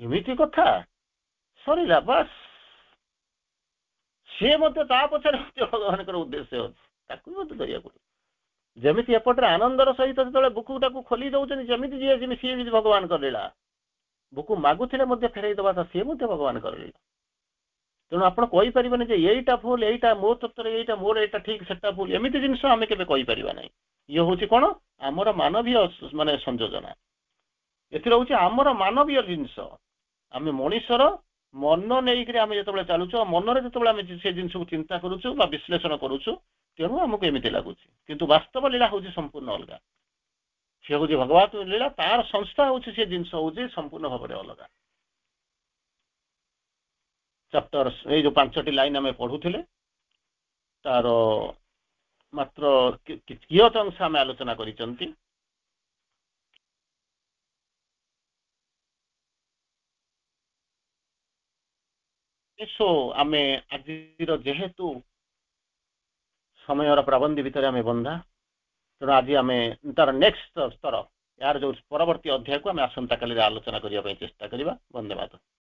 ଏମିତି କଥା ସରିଲା, ବାସ୍। ସିଏ ମଧ୍ୟ ତା ପଛରେ ଭଗବାନଙ୍କର ଉଦ୍ଦେଶ୍ୟ ଅଛି, ତାକୁ ମଧ୍ୟ ଧରିବାକୁ ପଡିବ। ଯେମିତି ଏପଟରେ ଆନନ୍ଦର ସହିତ ଯେତେବେଳେ ବୁକୁଟାକୁ ଖୋଲି ଦଉଛନ୍ତି, ଯେମିତି ଯିଏ ଯେମିତି ସିଏ ବି ଭଗବାନଙ୍କର ଲୀଳା। ବୁକୁ ମାଗୁଥିଲେ ମଧ୍ୟ ଫେରେଇ ଦେବା ତ ସିଏ ମଧ୍ୟ ଭଗବାନଙ୍କର ଲୀଳା। ତେଣୁ ଆପଣ କହିପାରିବେନି ଯେ ଏଇଟା ଭୁଲ, ଏଇଟା ମୋ ତତ୍ତ୍ୱରେ, ଏଇଟା ମୋର, ଏଇଟା ଠିକ, ସେଟା ଭୁଲ, ଏମିତି ଜିନିଷ ଆମେ କେବେ କହିପାରିବା ନାହିଁ। ଇଏ ହଉଛି କ'ଣ ଆମର ମାନବୀୟ ମାନେ ସଂଯୋଜନା। ଏଥିରେ ହଉଛି ଆମର ମାନବୀୟ ଜିନିଷ। ଆମେ ମଣିଷର ମନ ନେଇକରି ଆମେ ଯେତେବେଳେ ଚାଲୁଛୁ, ମନରେ ଯେତେବେଳେ ଆମେ ସେ ଜିନିଷକୁ ଚିନ୍ତା କରୁଛୁ ବା ବିଶ୍ଳେଷଣ କରୁଛୁ, ତେଣୁ ଆମକୁ ଏମିତି ଲାଗୁଛି। କିନ୍ତୁ ବାସ୍ତବ ଲୀଳା ହଉଛି ସମ୍ପୂର୍ଣ୍ଣ ଅଲଗା। ସେ ହଉଛି ଭଗବତ ଲୀଳା, ତାର ସଂସ୍ଥା ହଉଛି ସେ ଜିନିଷ ହଉଛି ସମ୍ପୂର୍ଣ୍ଣ ଭାବରେ ଅଲଗା। ଚାପ୍ଟର ଏଇ ଯୋଉ 5ଟି ଲାଇନ୍ ଆମେ ପଢୁଥିଲେ, ତାର ମାତ୍ର କିୟତ ଅଂଶ ଆମେ ଆଲୋଚନା କରିଛନ୍ତି। ଆମେ ଆଜିର ଯେହେତୁ ସମୟର ପ୍ରାବନ୍ଧି ଭିତରେ ଆମେ ବନ୍ଧା, ତେଣୁ ଆଜି ଆମେ ତାର ନେକ୍ସଟ ସ୍ତର, ଏହାର ଯୋଉ ପରବର୍ତ୍ତୀ ଅଧ୍ୟାୟକୁ ଆମେ ଆସନ୍ତାକାଲିରେ ଆଲୋଚନା କରିବା ପାଇଁ ଚେଷ୍ଟା କରିବା। ବନ୍ଦେ ମାତରମ୍।